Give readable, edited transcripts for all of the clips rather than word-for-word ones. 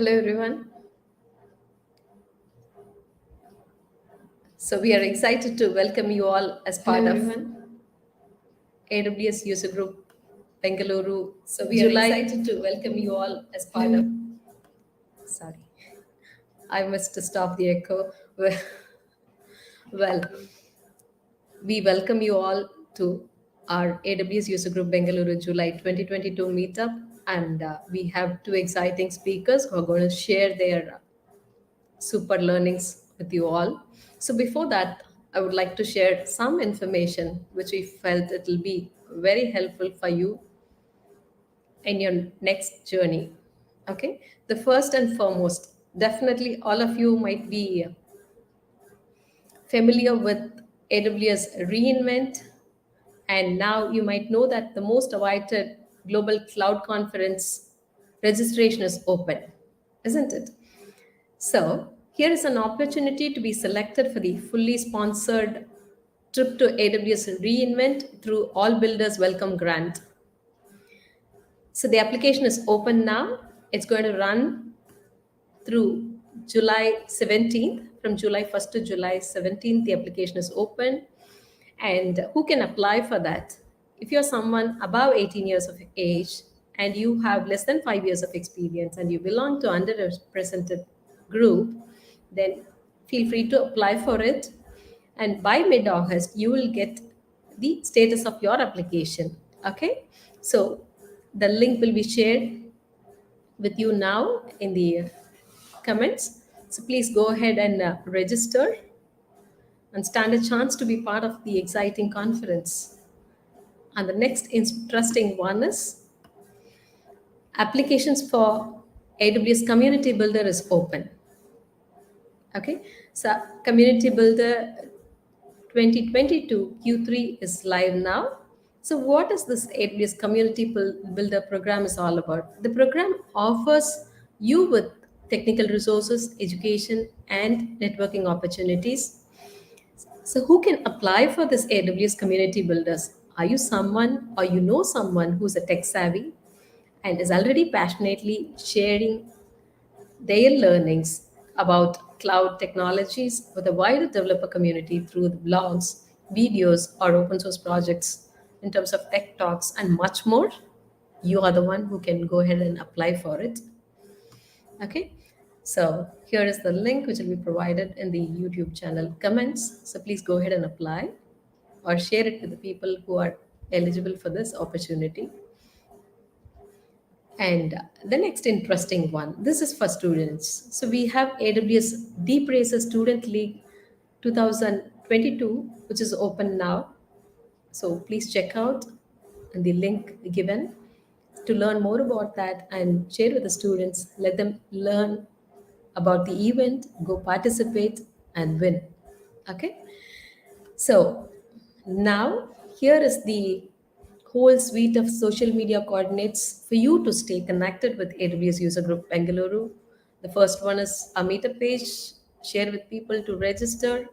Hello, everyone. So, we are excited to welcome you all as Hello part of everyone. AWS User Group Bengaluru, So we are July. excited to welcome you all as part of. Hello. Sorry, I must stop the echo. Well, we welcome you all to our AWS User Group Bengaluru July 2022 meetup. And we have two exciting speakers who are going to share their super learnings with you all. So before that, I would like to share some information which we felt it will be very helpful for you in your next journey. Okay, the first and foremost, definitely all of you might be familiar with AWS reInvent, and now you might know that the most awaited global cloud conference registration is open, isn't it? So, here is an opportunity to be selected for the fully sponsored trip to AWS reInvent through All Builders Welcome Grant. So, the application is open now. It's going to run through July 17th. From July 1st to July 17th, the application is open. And who can apply for that? If you're someone above 18 years of age and you have less than 5 years of experience and you belong to underrepresented group, then feel free to apply for it. And by mid-August, you will get the status of your application. Okay, so the link will be shared with you now in the comments. So please go ahead and register and stand a chance to be part of the exciting conference. And the next interesting one is applications for AWS Community Builder is open. Okay, so Community Builder 2022 Q3 is live now. So what is this AWS Community Builder program is all about? The program offers you with technical resources, education, and networking opportunities. So, who can apply for this AWS Community Builders? Are you someone or you know someone who's a tech savvy and is already passionately sharing their learnings about cloud technologies with a wider developer community through the blogs, videos, or open source projects in terms of tech talks and much more? You are the one who can go ahead and apply for it. Okay, so here is the link which will be provided in the YouTube channel comments. So please go ahead and apply or share it with the people who are eligible for this opportunity. And the next interesting one, this is for students. So we have AWS Deep Racer Student League 2022, which is open now. So please check out the link given to learn more about that and share with the students. Let them learn about the event, go participate and win. Okay. So now here is the whole suite of social media coordinates for you to stay connected with AWS User Group Bengaluru. The first one is a meetup page, share with people to register.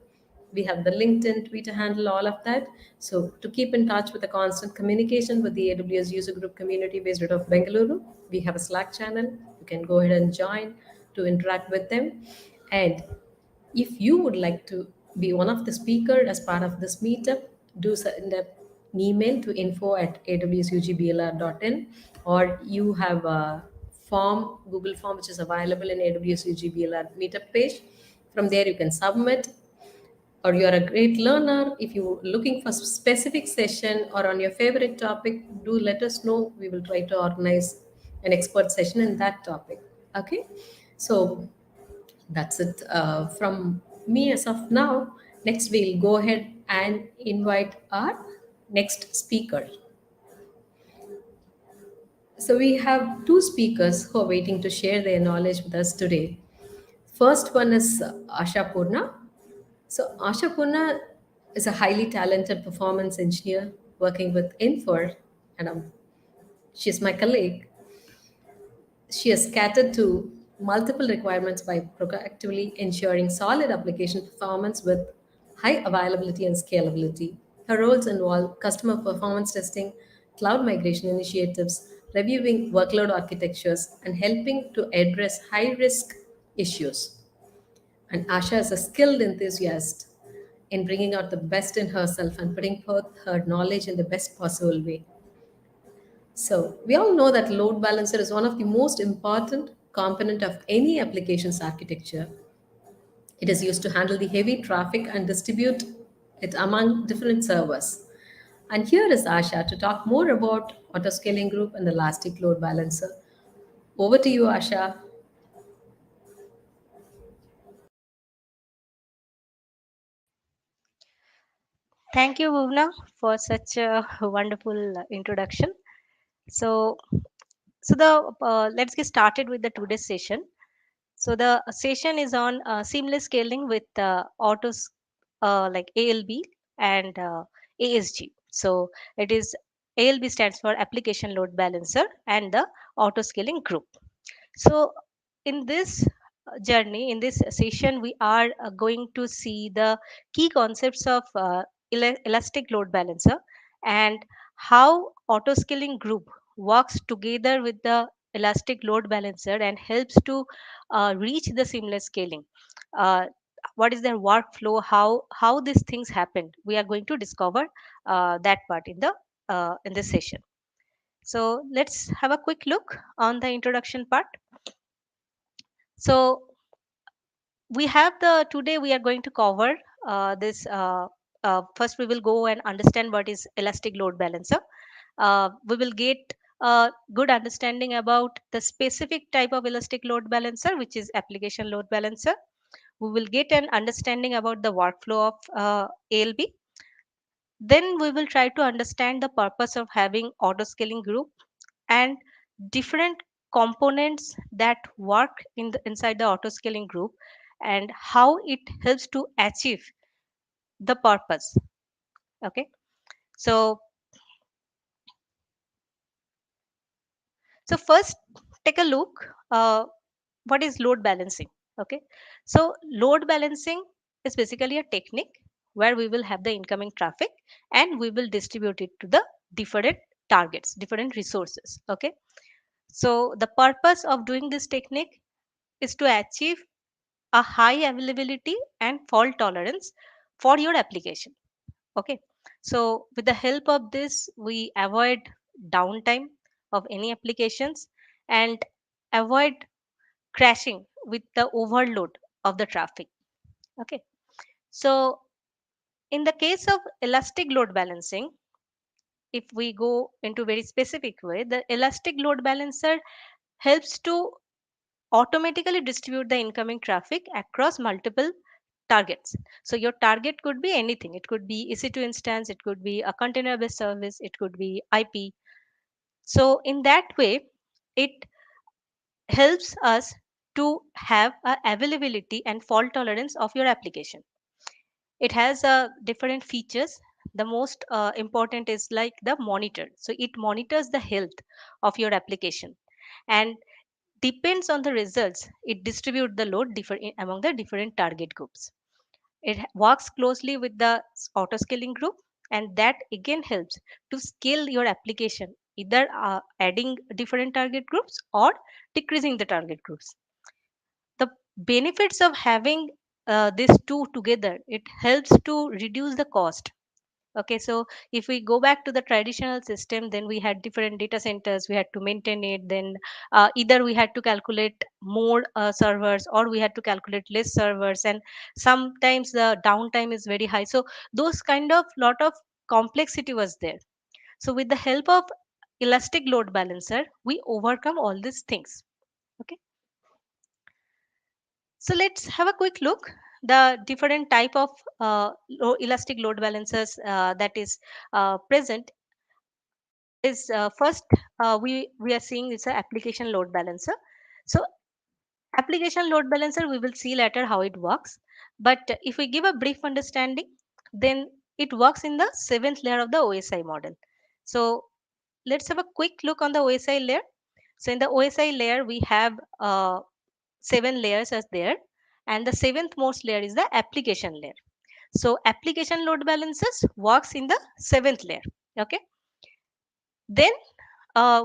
We have the LinkedIn, Twitter handle, all of that. So to keep in touch with the constant communication with the AWS User Group community based out of Bengaluru, we have a Slack channel. You can go ahead and join to interact with them. And if you would like to be one of the speaker as part of this meetup, do send an email to info@awsugbLR.in, or you have a form, Google form, which is available in AWS UGBLR meetup page. From there, you can submit. Or you're a great learner, if you're looking for specific session or on your favorite topic, do let us know. We will try to organize an expert session in that topic. Okay, so that's it from me as of now. Next, we'll go ahead and invite our next speaker. So we have two speakers who are waiting to share their knowledge with us today. First one is Asha Purna. So Asha Purna is a highly talented performance engineer working with Infor, and she's my colleague. She has catered to multiple requirements by proactively ensuring solid application performance with high availability and scalability. Her roles involve customer performance testing, cloud migration initiatives, reviewing workload architectures, and helping to address high risk issues. And Asha is a skilled enthusiast in bringing out the best in herself and putting forth her knowledge in the best possible way. So, we all know that load balancer is one of the most important component of any application's architecture. It is used to handle the heavy traffic and distribute it among different servers. And here is Asha to talk more about autoscaling group and elastic load balancer. Over to you, Asha. Thank you, Bhuvna, for such a wonderful introduction. So, so the let's get started with the today's session. So the session is on seamless scaling with autos like ALB and ASG. So it is ALB stands for Application Load Balancer and the auto scaling group. So, in this journey, in this session, we are going to see the key concepts of elastic load balancer and how auto scaling group works together with the elastic load balancer and helps to reach the seamless scaling. Uh, what is their workflow? How these things happen? We are going to discover that part in this session. So let's have a quick look on the introduction part. So we have the today we are going to cover this. First, we will go and understand what is elastic load balancer. We will get a good understanding about the specific type of elastic load balancer, which is application load balancer. We will get an understanding about the workflow of ALB. Then we will try to understand the purpose of having auto scaling group and different components that work inside the auto scaling group and how it helps to achieve the purpose. Okay, so first take a look what is load balancing. Okay, so load balancing is basically a technique where we will have the incoming traffic and we will distribute it to the different targets, different resources. Okay, so the purpose of doing this technique is to achieve a high availability and fault tolerance for your application. Okay, so with the help of this we avoid downtime of any applications and avoid crashing with the overload of the traffic. Okay, so in the case of elastic load balancing, if we go into very specific way, the elastic load balancer helps to automatically distribute the incoming traffic across multiple targets. So your target could be anything. It could be EC2 instance, it could be a container based service, it could be IP. So in that way, it helps us to have a availability and fault tolerance of your application. It has different features. The most important is like the monitor. So it monitors the health of your application and depends on the results it distribute the load different among the different target groups. It works closely with the auto scaling group and that again helps to scale your application, either adding different target groups or decreasing the target groups. The benefits of having these two together, it helps to reduce the cost. Okay, so if we go back to the traditional system, then we had different data centers, we had to maintain it, then either we had to calculate more servers or we had to calculate less servers, and sometimes the downtime is very high. So those kind of lot of complexity was there. So with the help of elastic load balancer, we overcome all these things. Okay, so let's have a quick look the different type of elastic load balancers that is present is first we are seeing it's an application load balancer. So application load balancer we will see later how it works, but if we give a brief understanding, then it works in the seventh layer of the OSI model. So let's have a quick look on the OSI layer. So in the OSI layer we have seven layers as there, and the seventh most layer is the application layer. So application load balancers works in the seventh layer. Okay, then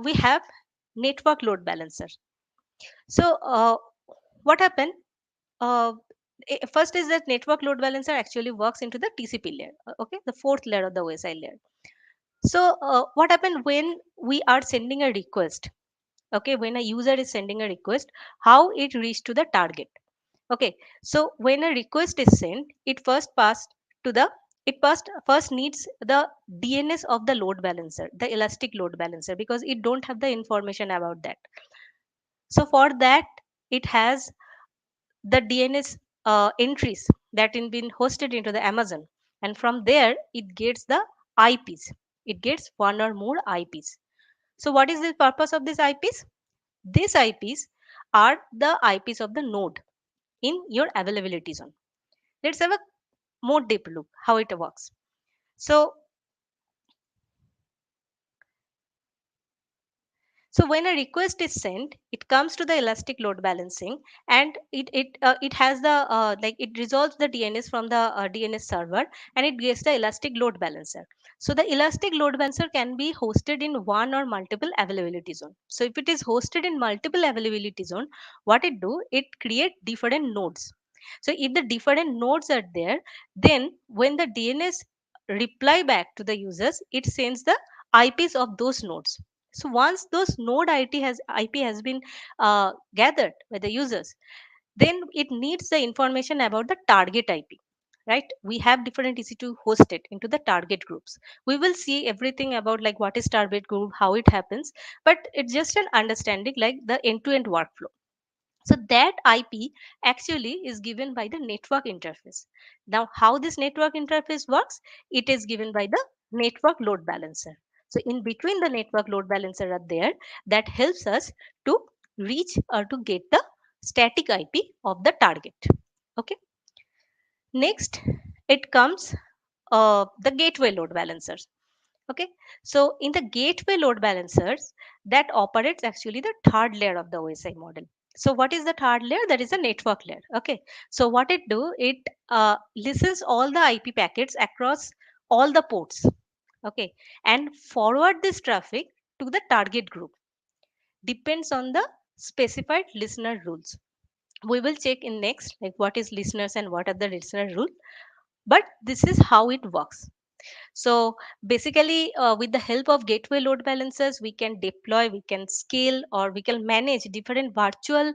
we have network load balancer. So what happened? Uh, First is that network load balancer actually works into the TCP layer. Okay, the fourth layer of the OSI layer. So what happened when we are sending a request? Okay, when a user is sending a request, how it reached to the target? Okay, so when a request is sent, it first passed to the it first needs the DNS of the load balancer, the elastic load balancer, because it don't have the information about that. So for that, it has the DNS entries that in been hosted into the Amazon, and from there it gets the IPs. It gets one or more IPs. So what is the purpose of these IPs? These IPs are the IPs of the node in your availability zone. Let's have a more deep look how it works. So So when a request is sent, it comes to the elastic load balancing, and it has the like it resolves the DNS from the DNS server, and it gets the elastic load balancer. So the elastic load balancer can be hosted in one or multiple availability zone. So if it is hosted in multiple availability zone, what it do? It create different nodes. So if the different nodes are there, then when the DNS reply back to the users, it sends the IPs of those nodes. So once those node IP has been gathered by the users, then it needs the information about the target IP. Right? We have different EC2 hosted into the target groups. We will see everything about like what is target group, how it happens, but it's just an understanding like the end-to-end workflow. So that IP actually is given by the network interface. Now, how this network interface works? It is given by the network load balancer. So in between the network load balancer are there that helps us to reach or to get the static IP of the target. Okay. Next, it comes the gateway load balancers. Okay, so in the gateway load balancers, that operates actually the third layer of the OSI model. So what is the third layer? That is a network layer. Okay, so what it do? It listens all the IP packets across all the ports. Okay, and forward this traffic to the target group. Depends on the specified listener rules. We will check in next like what is listeners and what are the listener rule. But this is how it works. So basically, with the help of gateway load balancers, we can deploy, we can scale, or we can manage different virtual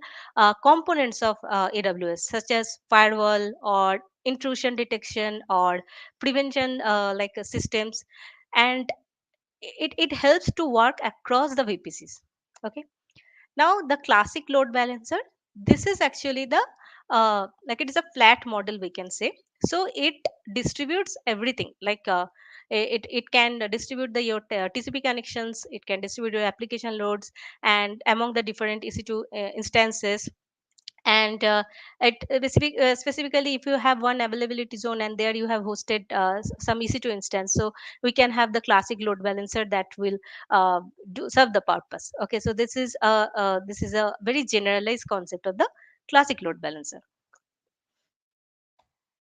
components of AWS, such as firewall or intrusion detection or prevention systems. And it helps to work across the VPCs. Okay. Now the classic load balancer, this is actually the like it is a flat model we can say. So it distributes everything it can distribute the your TCP connections, it can distribute your application loads and among the different EC2 instances. And specifically if you have one availability zone and there you have hosted some EC2 instance, so we can have the classic load balancer that will serve the purpose. Okay, so this is a very generalized concept of the classic load balancer.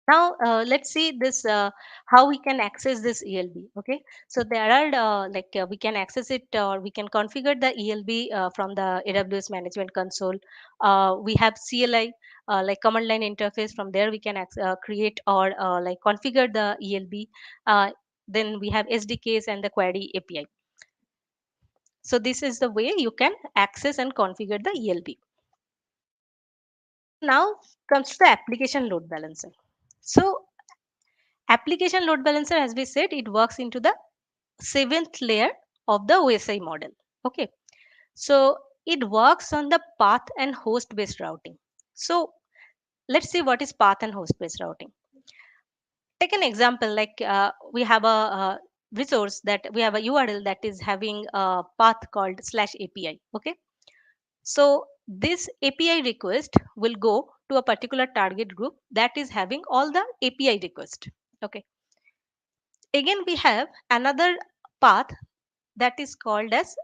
Now let's see this how we can access this ELB. Okay, so there are we can access it or we can configure the ELB from the AWS management console. We have CLI like command line interface. From there we can create or configure the ELB. Then we have SDKs and the query API. So this is the way you can access and configure the ELB. So now comes to the application load balancer. So application load balancer, as we said, it works into the seventh layer of the OSI model. Okay, so it works on the path and host based routing. So let's see what is path and host based routing. Take an example like we have a resource that we have a URL that is having a path called /API. Okay, so this API request will go to a particular target group that is having all the API request. Okay, again we have another path that is called as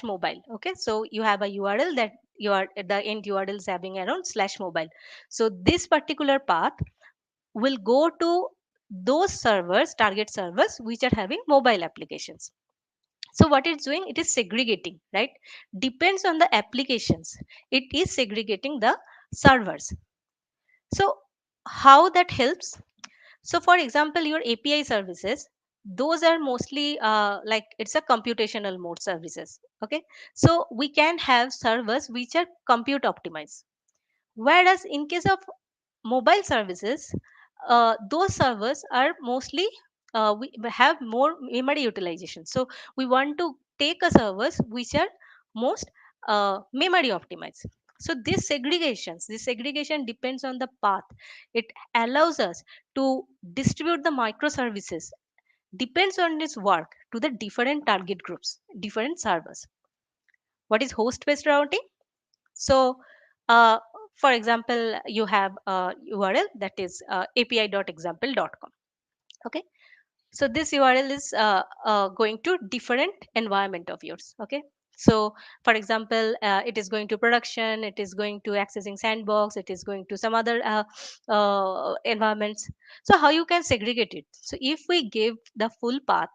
/mobile. Okay, so you have a URL that you are the end URL is having around /mobile. So this particular path will go to those servers, target servers which are having mobile applications. So what it's doing, it is segregating, right? Depends on the applications, it is segregating the servers. So how that helps? So for example, your API services, those are mostly like it's a computational mode services. Okay, so we can have servers which are compute optimized, whereas in case of mobile services, those servers are mostly we have more memory utilization. So we want to take a servers which are most memory optimized. So this segregation depends on the path. It allows us to distribute the microservices depends on its work to the different target groups, different servers. What is host based routing? So, uh, for example, you have a URL that is api.example.com. Okay, so this URL is going to different environment of yours. Okay, so for example, it is going to production, it is going to accessing sandbox, it is going to some other environments. So how you can segregate it? So if we give the full path,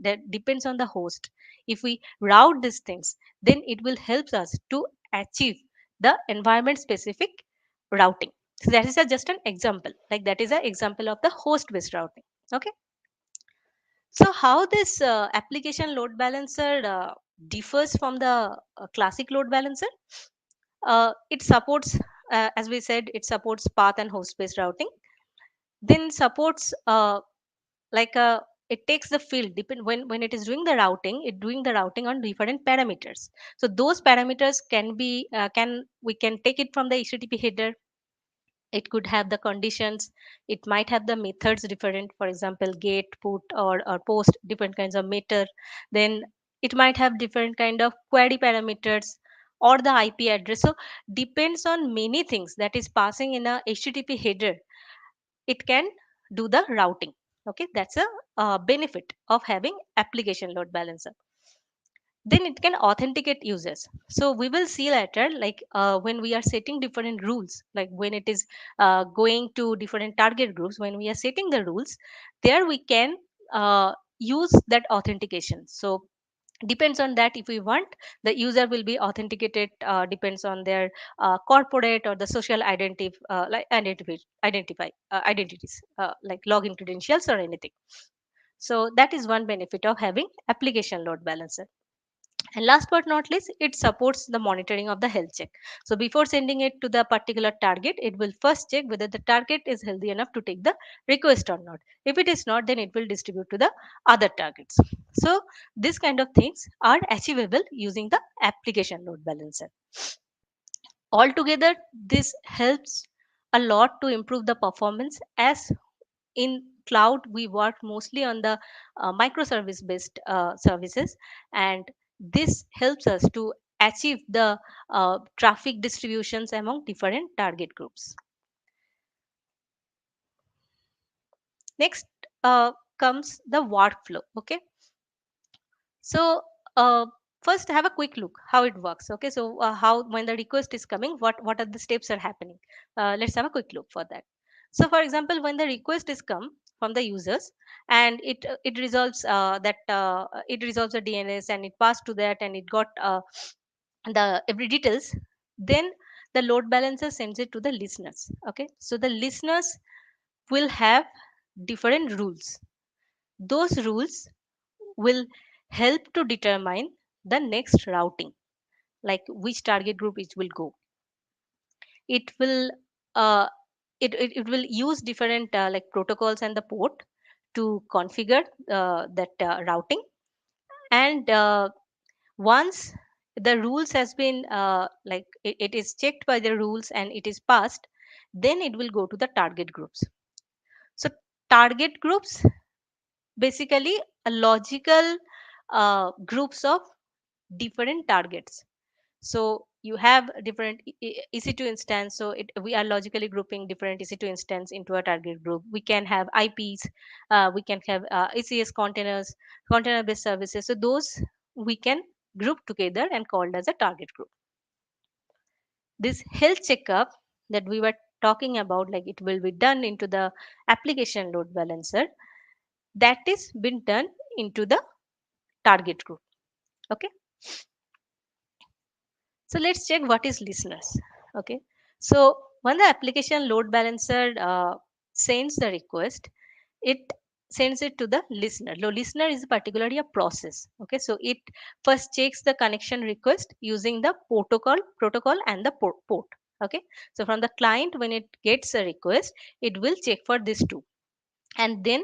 that depends on the host. If we route these things, then it will help us to achieve the environment specific routing. So that is just an example, like that is an example of the host based routing. Okay, so how this application load balancer differs from the classic load balancer? It supports, as we said, it supports path and host based routing. Then supports like it takes the field depend when it is doing the routing, it doing the routing on different parameters. So those parameters can be can we can take it from the HTTP header. It could have the conditions, it might have the methods different, for example get, put, or post, different kinds of method. Then it might have different kind of query parameters or the IP address. So depends on many things that is passing in a HTTP header, it can do the routing. Okay, that's a benefit of having application load balancer. Then it can authenticate users. So we will see later, like when we are setting different rules, like when it is going to different target groups, when we are setting the rules, there we can use that authentication. So depends on that, if we want, the user will be authenticated depends on their corporate or the social like identities, like login credentials or anything. So that is one benefit of having application load balancer. And last but not least, it supports the monitoring of the health check. So before sending it to the particular target, it will first check whether the target is healthy enough to take the request or not. If it is not, then it will distribute to the other targets. So this kind of things are achievable using the application load balancer. Altogether, this helps a lot to improve the performance, as in cloud we work mostly on the microservice based services, and this helps us to achieve the traffic distributions among different target groups. Next comes the workflow. Okay, so first have a quick look how it works. Okay, so how when the request is coming, what are the steps are happening? Let's have a quick look for that. So for example, when the request is come from the users, and it resolves it resolves the DNS, and it passed to that, and it got the every details, then the load balancer sends it to the listeners. Okay, so the listeners will have different rules. Those rules will help to determine the next routing, like which target group it will go. It will uh, it will use different like protocols and the port to configure that routing. And once the rules has been like it is checked by the rules and it is passed, then it will go to the target groups. So target groups basically a logical groups of different targets. So you have different EC2 instance, so we are logically grouping different EC2 instance into a target group. We can have IPs, we can have ECS containers, container based services. So those we can group together and called as a target group. This health checkup that we were talking about, like it will be done into the application load balancer, that is been done into the target group. Okay, so let's check what is listeners. Okay, so when the application load balancer sends the request, it sends it to the listener. The listener is particularly a process. Okay, so it first checks the connection request using the protocol and the port. Okay, so from the client, when it gets a request, it will check for these two, and then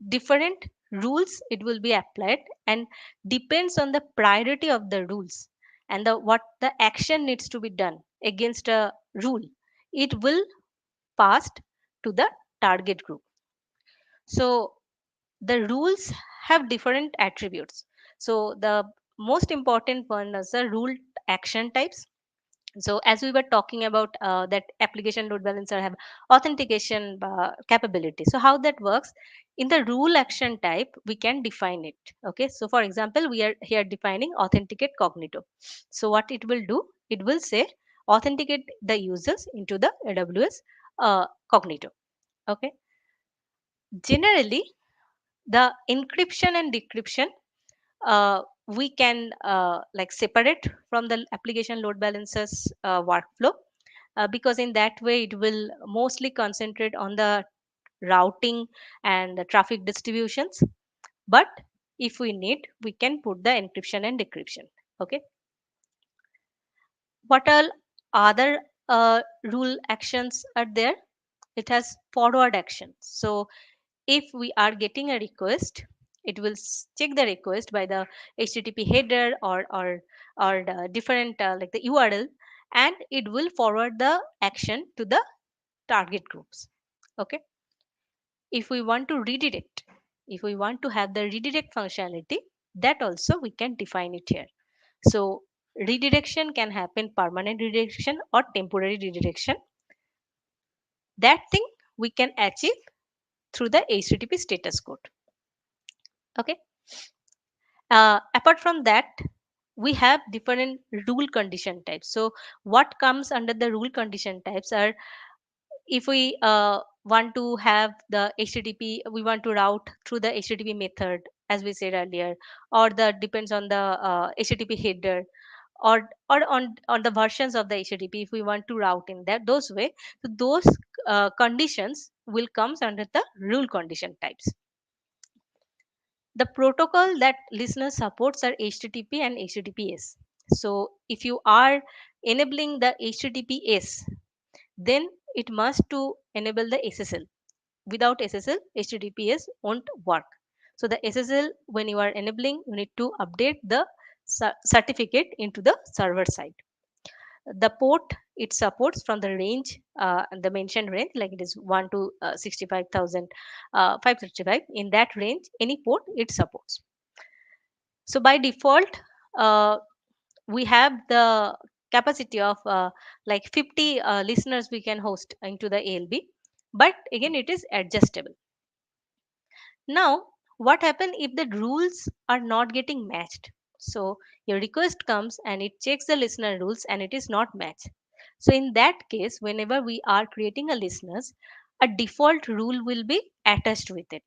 different rules it will be applied, and depends on the priority of the rules and the what the action needs to be done against a rule, it will passed to the target group. So the rules have different attributes. So the most important one is the rule action types. So as we were talking about that application load balancer have authentication capability. So how that works, in the rule action type we can define it. Okay, so for example, we are here defining authenticate cognito. So what it will do, it will say authenticate the users into the AWS cognito. Okay, generally the encryption and decryption we can like separate from the application load balancers workflow, because in that way it will mostly concentrate on the routing and the traffic distributions. But if we need, we can put the encryption and decryption. Okay, what all other rule actions are there? It has forward actions. So if we are getting a request, it will check the request by the http header or the different like the url, and it will forward the action to the target groups. Okay, if we want to redirect, if we want to have the redirect functionality, that also we can define it here. So redirection can happen permanent redirection or temporary redirection. That thing we can achieve through the http status code. Okay, apart from that, we have different rule condition types. So what comes under the rule condition types are, if we want to have the http, we want to route through the http method, as we said earlier, or the depends on the http header, or on the versions of the http, if we want to route in that those way. So those conditions will comes under the rule condition types. The protocol that listener supports are http and https. So if you are enabling the https, then it must to enable the ssl. Without ssl, https won't work. So the ssl, when you are enabling, you need to update the certificate into the server side. The port it supports from the range, the mentioned range, like it is 1 to 65,000 535, in that range any port it supports. So by default, uh, we have the capacity of like 50 listeners we can host into the ALB, but again it is adjustable. Now, what happens if the rules are not getting matched? So your request comes and it checks the listener rules and it is not matched. So in that case, whenever we are creating a listeners, a default rule will be attached with it.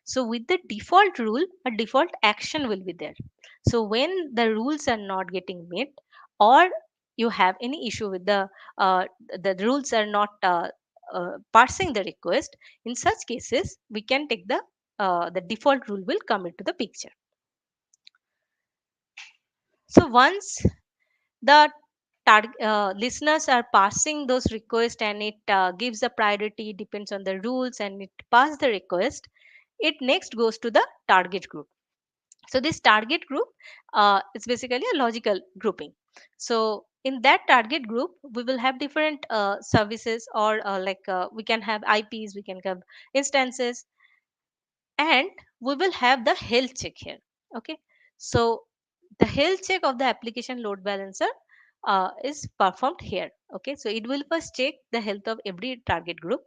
So with the default rule, a default action will be there. So when the rules are not getting met, or you have any issue with the rules are not parsing the request, in such cases we can take the default rule will come into the picture. So once the listeners are passing those requests and it gives the priority depends on the rules and it pass the request, it next goes to the target group. So this target group is basically a logical grouping. So in that target group we will have different services, or we can have ips, we can have instances, and we will have the health check here. Okay, so the health check of the application load balancer is performed here. Okay, so it will first check the health of every target group.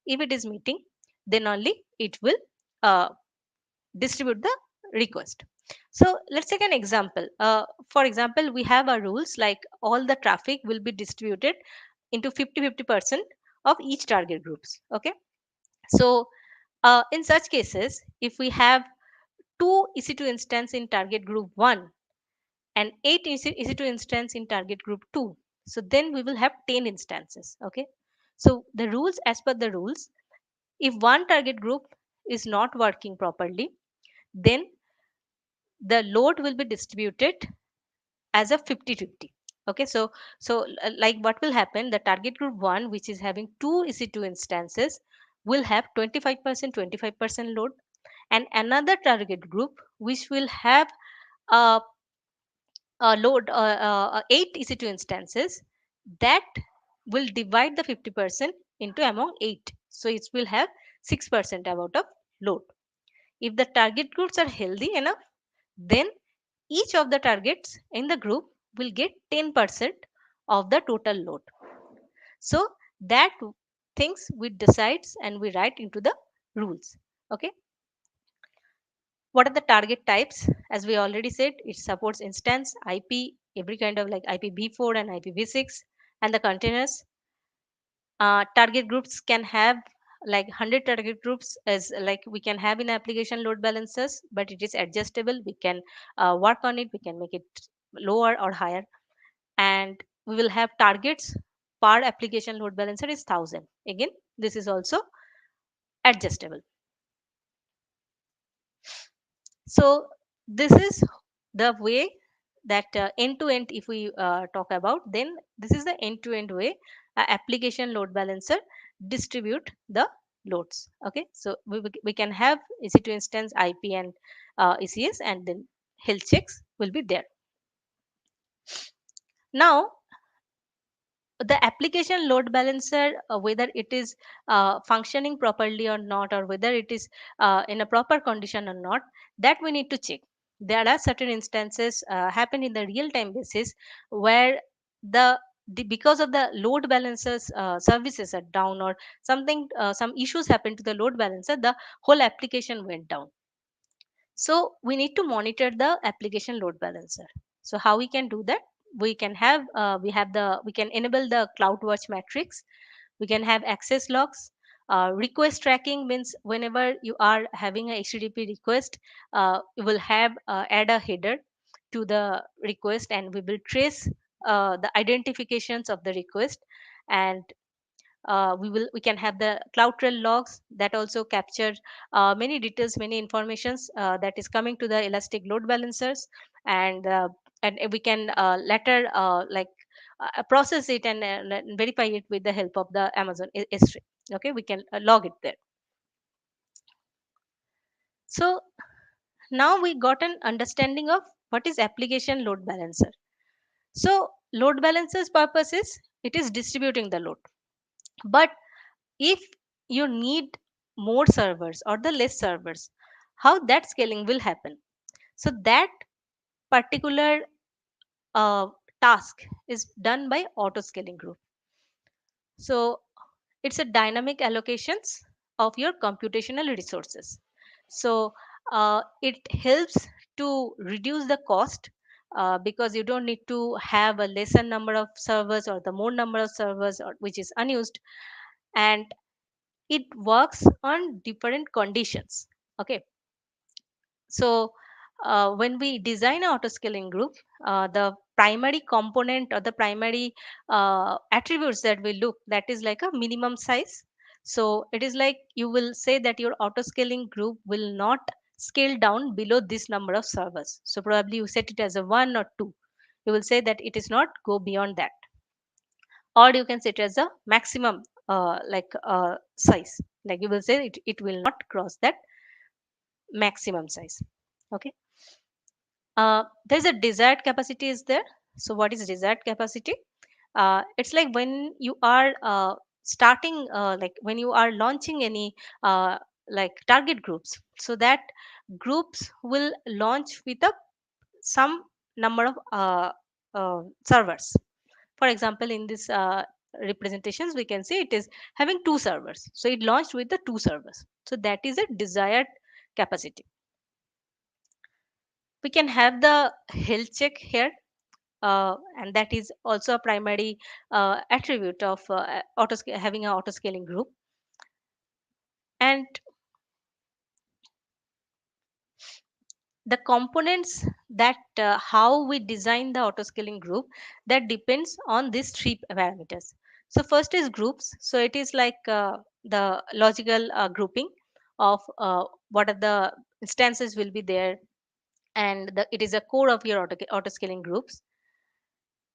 If it is meeting, then only it will uh, distribute the request. So let's take an example. For example, we have our rules like all the traffic will be distributed into 50-50% of each target groups. Okay, so in such cases, if we have two EC2 instance in target group 1, and 8 EC2 instance in target group 2. So then we will have 10 instances. Okay. So the rules, as per the rules, if one target group is not working properly, then the load will be distributed as a 50-50. Okay. So like what will happen, the target group 1, which is having 2 EC2 instances, will have 25% load, and another target group which will have a, a load 8 EC2 instances, that will divide the 50% into among 8, so it will have 6% amount of load. If the target groups are healthy enough, then each of the targets in the group will get 10% of the total load. So that things we decides and we write into the rules. Okay. What are the target types? As we already said, it supports instance, IP, every kind of like IPv4 and IPv6, and the containers. Target groups can have like 100 target groups, as like we can have in application load balancers, but it is adjustable. We can work on it, we can make it lower or higher. And we will have targets per application load balancer is 1000. Again, this is also adjustable. So this is the way that end to end, if we talk about, then this is the end to end way application load balancer distribute the loads. Okay. So we can have EC2 instance, IP, and ECS, and then health checks will be there. Now the application load balancer, whether it is functioning properly or not, or whether it is in a proper condition or not, that we need to check. There are certain instances happen in the real time basis where because of the load balancers services are down, or something, some issues happen to the load balancer, the whole application went down. So we need to monitor the application load balancer. So how we can do that? We can have we can enable the CloudWatch matrix. We can have access logs. Request tracking means whenever you are having a HTTP request, you will have add a header to the request, and we will trace the identifications of the request. And we can have the CloudTrail logs that also capture many details, many informations that is coming to the elastic load balancers. And we can later process it and verify it with the help of the Amazon S3. Okay, we can log it there. So now we got an understanding of what is application load balancer. So load balancer's purpose is it is distributing the load. But if you need more servers or the less servers, how that scaling will happen? So that particular uh, task is done by auto scaling group. So it's a dynamic allocations of your computational resources. So it helps to reduce the cost, because you don't need to have a lesser number of servers or the more number of servers, or which is unused. And it works on different conditions. Okay. So when we design an auto scaling group, the primary component or the primary attributes that we look, that is like a minimum size. So it is like you will say that your auto scaling group will not scale down below this number of servers. So probably you set it as a 1 or 2, you will say that it is not go beyond that. Or you can set it as a maximum size, like you will say it will not cross that maximum size. Okay. There's a desired capacity is there. So what is desired capacity? It's like when you are starting like when you are launching any like target groups, so that groups will launch with a some number of servers. For example, in this representations, we can say it is having 2 servers, so it launched with the 2 servers, so that is a desired capacity. We can have the health check here, and that is also a primary attribute of having an auto scaling group. And the components that how we design the auto scaling group, that depends on these three parameters. So first is groups. So it is like the logical grouping of what are the instances will be there, and it is a core of your auto scaling groups.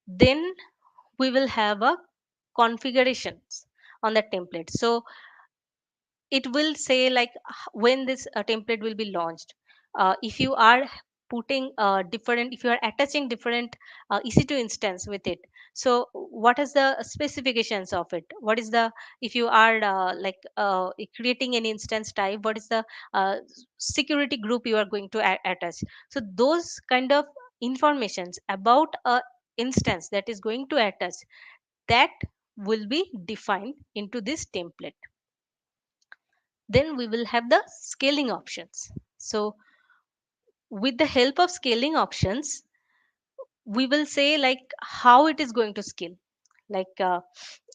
Then we will have a configurations on the template. So it will say like when this template will be launched. If you are putting different, if you are attaching different ec2 instance with it, so what is the specifications of it, what is the, if you are creating an instance type, what is the uh, security group you are going to attach. So those kind of informations about a instance that is going to attach, that will be defined into this template. Then we will have the scaling options. So with the help of scaling options, we will say like how it is going to scale. Like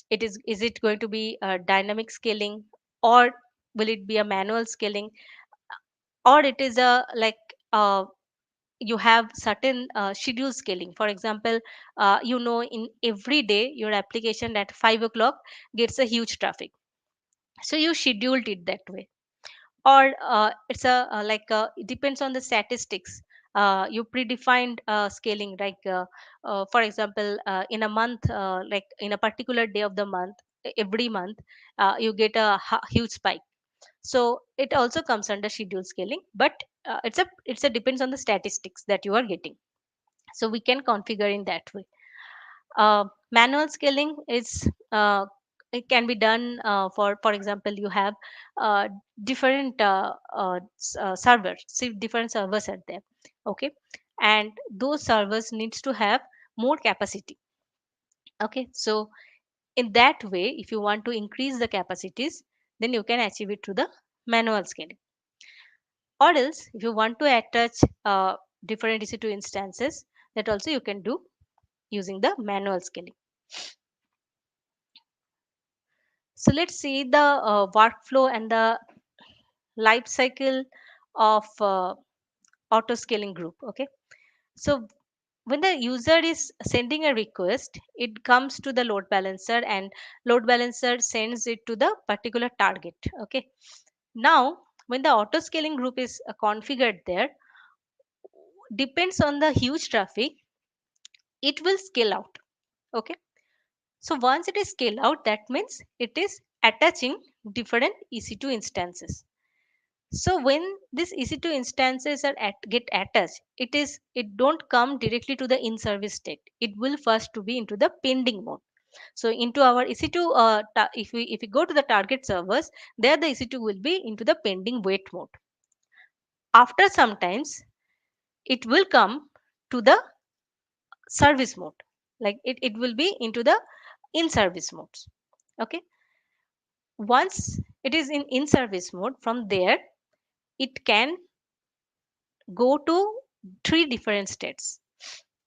it is it going to be a dynamic scaling, or will it be a manual scaling, or it is a like you have certain schedule scaling. For example, in every day your application at 5 o'clock gets a huge traffic, so you scheduled it that way. Or it's a it depends on the statistics. You predefined scaling, like for example, in a month, like in a particular day of the month, every month you get a huge spike. So it also comes under schedule scaling, but it's a depends on the statistics that you are getting. So we can configure in that way. Manual scaling is it can be done for example, you have uh, different servers. See, different servers are there, okay, and those servers needs to have more capacity. Okay, so in that way, if you want to increase the capacities, then you can achieve it through the manual scaling. Or else, if you want to attach different ec2 instances, that also you can do using the manual scaling. So let's see the workflow and the life cycle of auto scaling group. Okay, so when the user is sending a request, it comes to the load balancer, and load balancer sends it to the particular target. Okay, now when the auto scaling group is configured there, depends on the huge traffic, it will scale out. Okay, so once it is scale out, that means it is attaching different ec2 instances. So when these EC2 instances get attached, it don't come directly to the in service state. It will first to be into the pending mode. So into our EC2, if we go to the target servers, there the EC2 will be into the pending wait mode. After some times, it will come to the service mode. Like it will be into the in service modes. Okay. Once it is in service mode, from there it can go to three different states.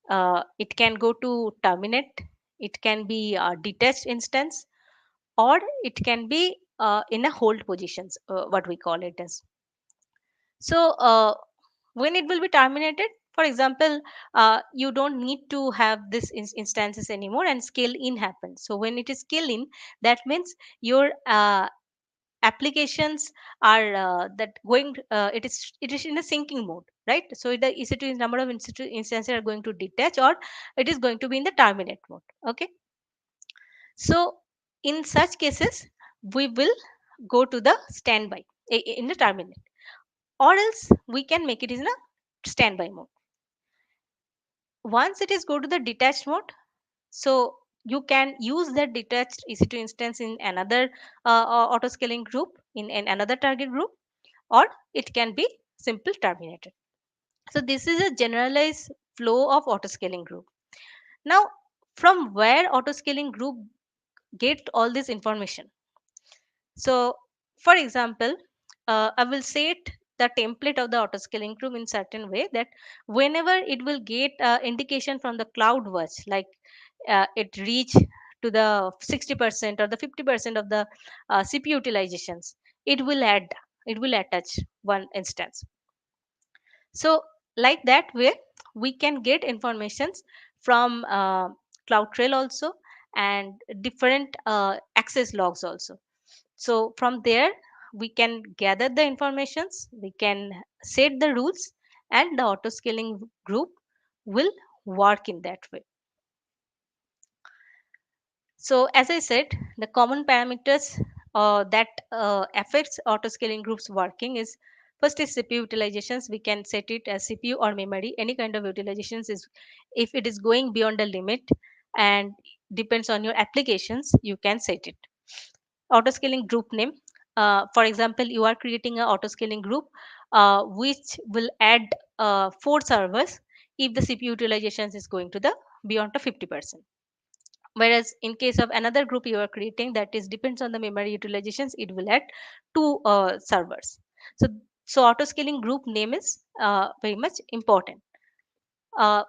It can go to terminate, it can be a detached instance, or it can be in a hold positions, what we call it as. So when it will be terminated, for example, you don't need to have this instances anymore, and scale in happens. So when it is scale in, that means your applications are that going it is in a syncing mode, right? So the ec2 number of instances are going to detach, or it is going to be in the terminate mode. Okay, so in such cases, we will go to the standby in the terminate, or else we can make it in a standby mode. Once it is go to the detached mode, so you can use that detached ec2 instance in another auto scaling group, in another target group, or it can be simple terminated. So this is a generalized flow of autoscaling group. Now, from where autoscaling group get all this information? So, for example, I will set the template of the autoscaling group in certain way that whenever it will get indication from the cloud watch, like it reach to the 60% or the 50% of the CPU utilizations, it will attach one instance. So Like that way we can get informations from CloudTrail also, and different access logs also. So from there we can gather the informations, we can set the rules, and the auto scaling group will work in that way. So as I said, the common parameters that affects auto scaling groups working is, first is CPU utilizations. We can set it as CPU or memory. Any kind of utilizations is, if it is going beyond the limit and depends on your applications, you can set it. Auto scaling group name. For example, you are creating an auto scaling group which will add 4 servers if the CPU utilizations is going to the beyond the 50%. Whereas in case of another group you are creating, that is depends on the memory utilizations, it will add 2 servers. So so auto scaling group name is very much important.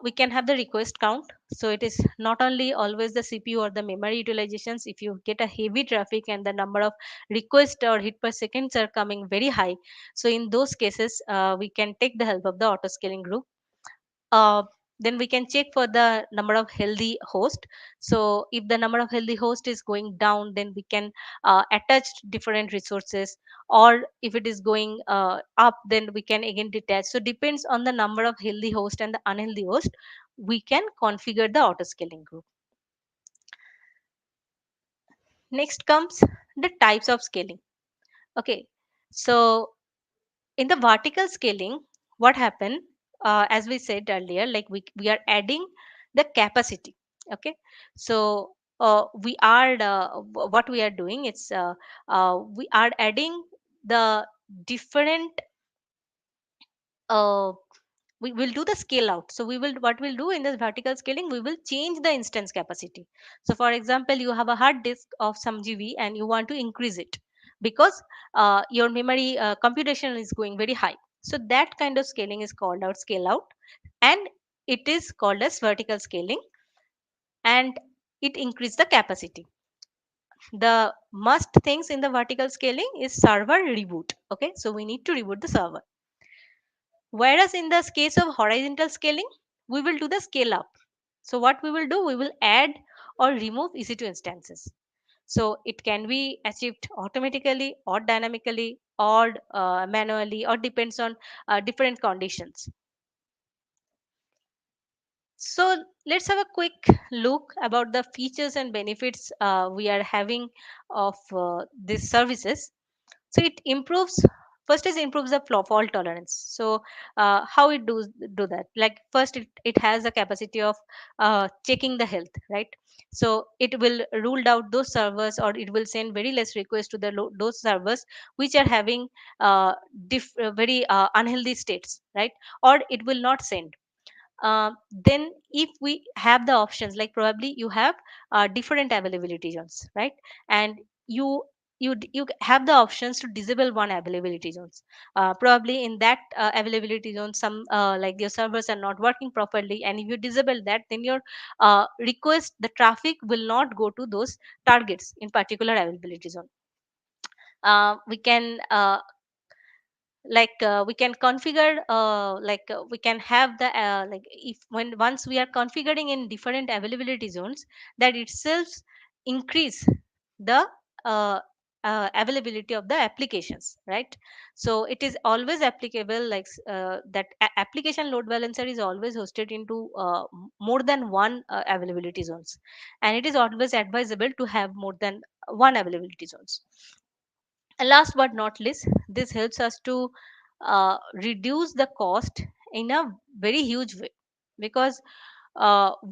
We can have the request count. So it is not only always the CPU or the memory utilizations. If you get a heavy traffic and the number of requests or hit per seconds are coming very high, so in those cases we can take the help of the auto scaling group. uh, then we can check for the number of healthy host. So if the number of healthy host is going down, then we can attach different resources, or if it is going up, then we can again detach. So depends on the number of healthy host and the unhealthy host, we can configure the auto scaling group. Next comes the types of scaling. Okay, so in the vertical scaling, what happened, as we said earlier, like we are adding the capacity. Okay, so we are what we are doing, it's we are adding the different uh, we will do the scale out. So we will, what we'll do in this vertical scaling, we will change the instance capacity. So for example, you have a hard disk of some GB and you want to increase it because your memory computation is going very high. So that kind of scaling is called out scale out, and it is called as vertical scaling, and it increase the capacity. The must things in the vertical scaling is server reboot. Okay, so we need to reboot the server. Whereas in the case of horizontal scaling, we will do the scale up. So what we will do, we will add or remove EC2 instances. So it can be achieved automatically or dynamically or manually, or depends on different conditions. So let's have a quick look about the features and benefits we are having of these services. So it improves, first is improves the fault tolerance. So how it do that, like first it has a capacity of checking the health, right? So it will rule out those servers, or it will send very less requests to the those servers which are having very unhealthy states, right? Or it will not send. Then if we have the options, like probably you have different availability zones, right? And you you have the options to disable one availability zones. Probably in that availability zone, some like your servers are not working properly, and if you disable that, then your request, the traffic will not go to those targets in particular availability zone. We can we can configure we can have the like if when once we are configuring in different availability zones, that itself increase the uh, availability of the applications, right? So it is always applicable, like that application load balancer is always hosted into more than one availability zones, and it is always advisable to have more than one availability zones. And last but not least, this helps us to reduce the cost in a very huge way, because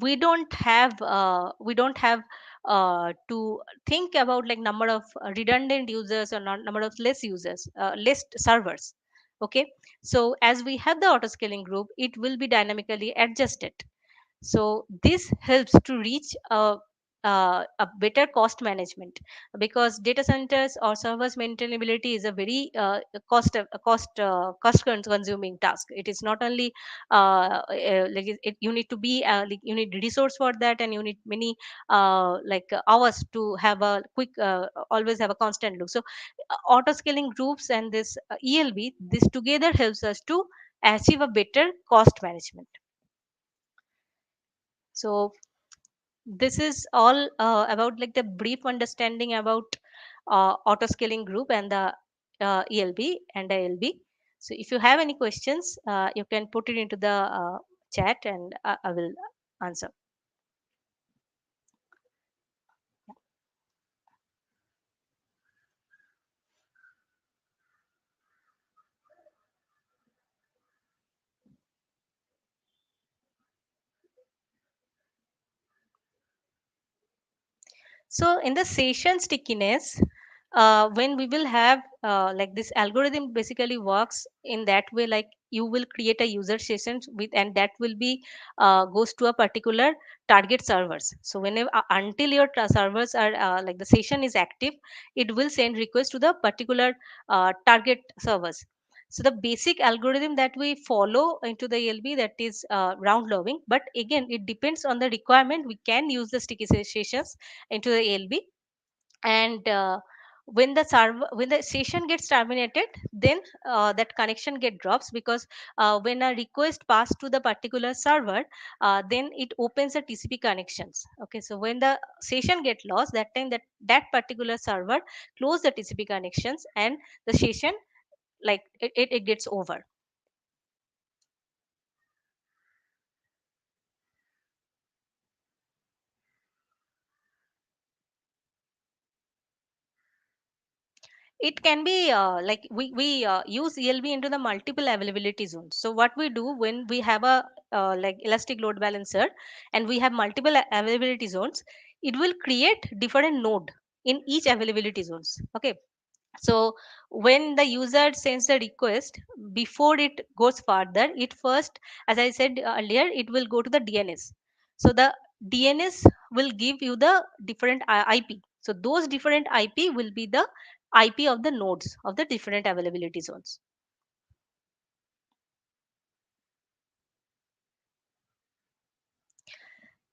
we don't have to think about like number of redundant users, or not number of less users, less servers. Okay, so as we have the auto scaling group, it will be dynamically adjusted. So this helps to reach a better cost management, because data centers or servers maintainability is a very cost consuming task. It is not only you need to be like you need resource for that, and you need many hours to have a quick always have a constant look. So auto scaling groups and this ELB, this together helps us to achieve a better cost management. So this is all about like the brief understanding about auto scaling group and the ELB and ALB. So if you have any questions, you can put it into the chat and I will answer. So in the session stickiness, when we will have like this algorithm basically works in that way, like you will create a user session with, and that will be goes to a particular target servers. So whenever until your servers are like the session is active, it will send request to the particular target servers. So the basic algorithm that we follow into the ELB, that is round robin, but again it depends on the requirement. We can use the sticky sessions into the ALB, and when the session gets terminated, then that connection get drops, because when a request pass to the particular server, then it opens the TCP connections. Okay, so when the session get lost, that time that particular server close the TCP connections, and the session like it gets over. It can be like we use ELB into the multiple availability zones. So what we do when we have a like elastic load balancer and we have multiple availability zones, it will create different node in each availability zones. Okay, so when the user sends the request, before it goes further, it first, as I said earlier, it will go to the DNS. So the DNS will give you the different IP. So those different IP will be the IP of the nodes of the different availability zones.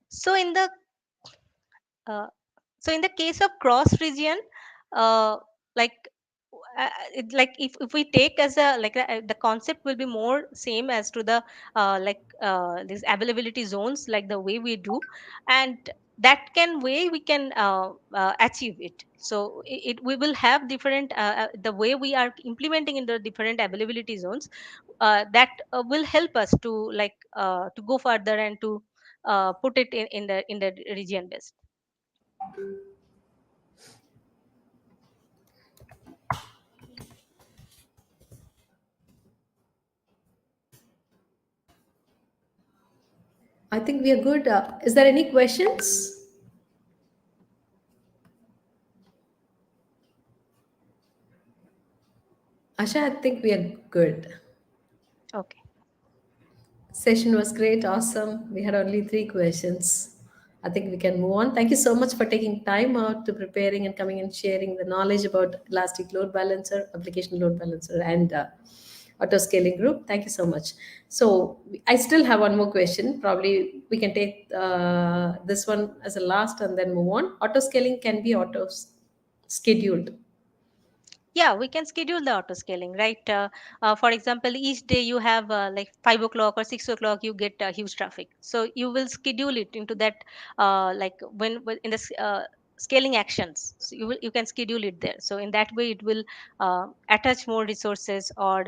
So in the uh, so in the case of cross region, uh, like like if we take as a like the concept will be more same as to the like these availability zones, like the way we do, and that can way we can achieve it. So we will have different the way we are implementing in the different availability zones, that will help us to go further and to put it in the region based. I think we are good. Is there any questions? Asha, I think we are good. Okay. Session was great, awesome. We had only three questions. I think we can move on. Thank you so much for taking time out to preparing and coming and sharing the knowledge about elastic load balancer, application load balancer, and auto scaling group. Thank you so much. So I still have one more question. Probably we can take this one as a last and then move on. Auto scaling can be scheduled. Yeah, we can schedule the auto scaling, right? For example, each day you have like 5 o'clock or 6 o'clock you get huge traffic, so you will schedule it into that like when in the scaling actions, so you can schedule it there. So in that way it will attach more resources, or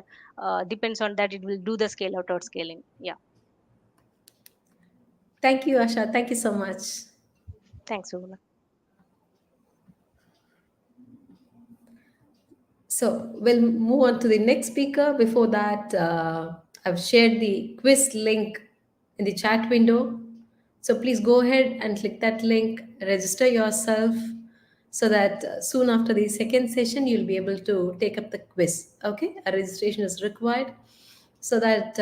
depends on that it will do the scale out or scaling. Yeah. Thank you, Asha. Thank you so much. Thanks, Ugula. So we'll move on to the next speaker. Before that, I've shared the quiz link in the chat window. So please go ahead and click that link, register yourself so that soon after the second session, you'll be able to take up the quiz. Okay, a registration is required so that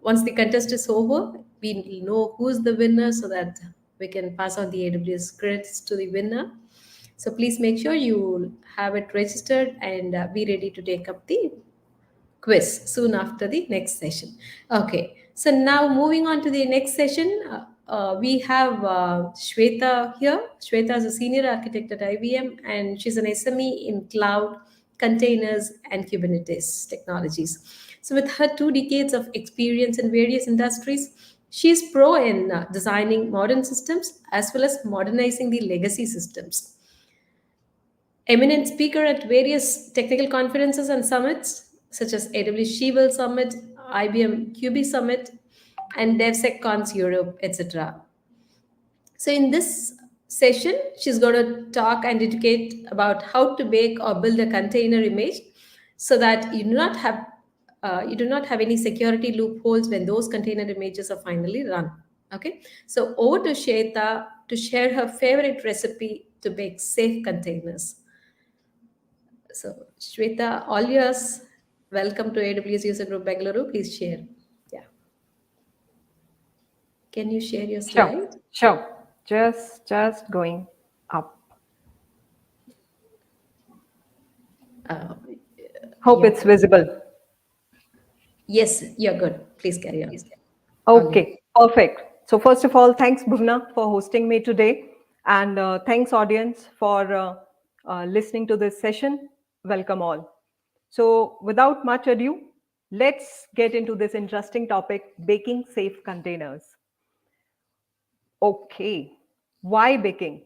once the contest is over, we will know who's the winner so that we can pass on the AWS credits to the winner. So please make sure you have it registered and be ready to take up the quiz soon after the next session. Okay, so now moving on to the next session, we have Shweta here. Shweta is a senior architect at IBM and she's an SME in cloud containers, and Kubernetes technologies. So, with her 2 decades of experience in various industries, she is pro in designing modern systems as well as modernizing the legacy systems. Eminent speaker at various technical conferences and summits, such as AWS She Summit, IBM QB Summit, and DevSecCons Europe, etc. So, in this session, she's going to talk and educate about how to bake or build a container image so that you do not have any security loopholes when those container images are finally run. Okay, so over to Shweta to share her favorite recipe to bake safe containers. So, Shweta, all yours. Welcome to AWS User Group Bengaluru. Please share. Yeah. Can you share your Sure, slide? sure. Just going up. Uh, Hope you're it's good. visible. Yes, you're good. Please carry on. All yours. Okay, perfect. So first of all, thanks Bhuvna for hosting me today, and thanks audience for listening to this session. Welcome all. So without much ado, let's get into this interesting topic: baking safe containers. Okay, why baking?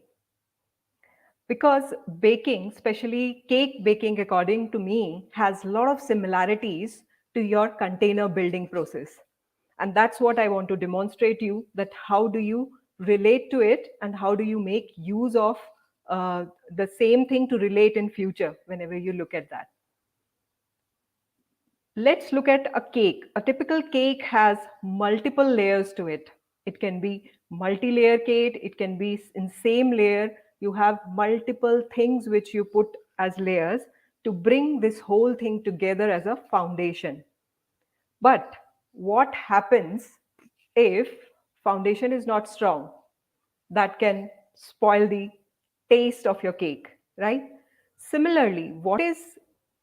Because baking, especially cake baking, according to me, has a lot of similarities to your container building process. And that's what I want to demonstrate you, that how do you relate to it and how do you make use of the same thing to relate in future whenever you look at that. Let's look at a cake. A typical cake has multiple layers to it. It can be multi-layer cake, it can be in same layer. You have multiple things which you put as layers to bring this whole thing together as a foundation. But what happens if foundation is not strong? That can spoil the taste of your cake, right? Similarly, what is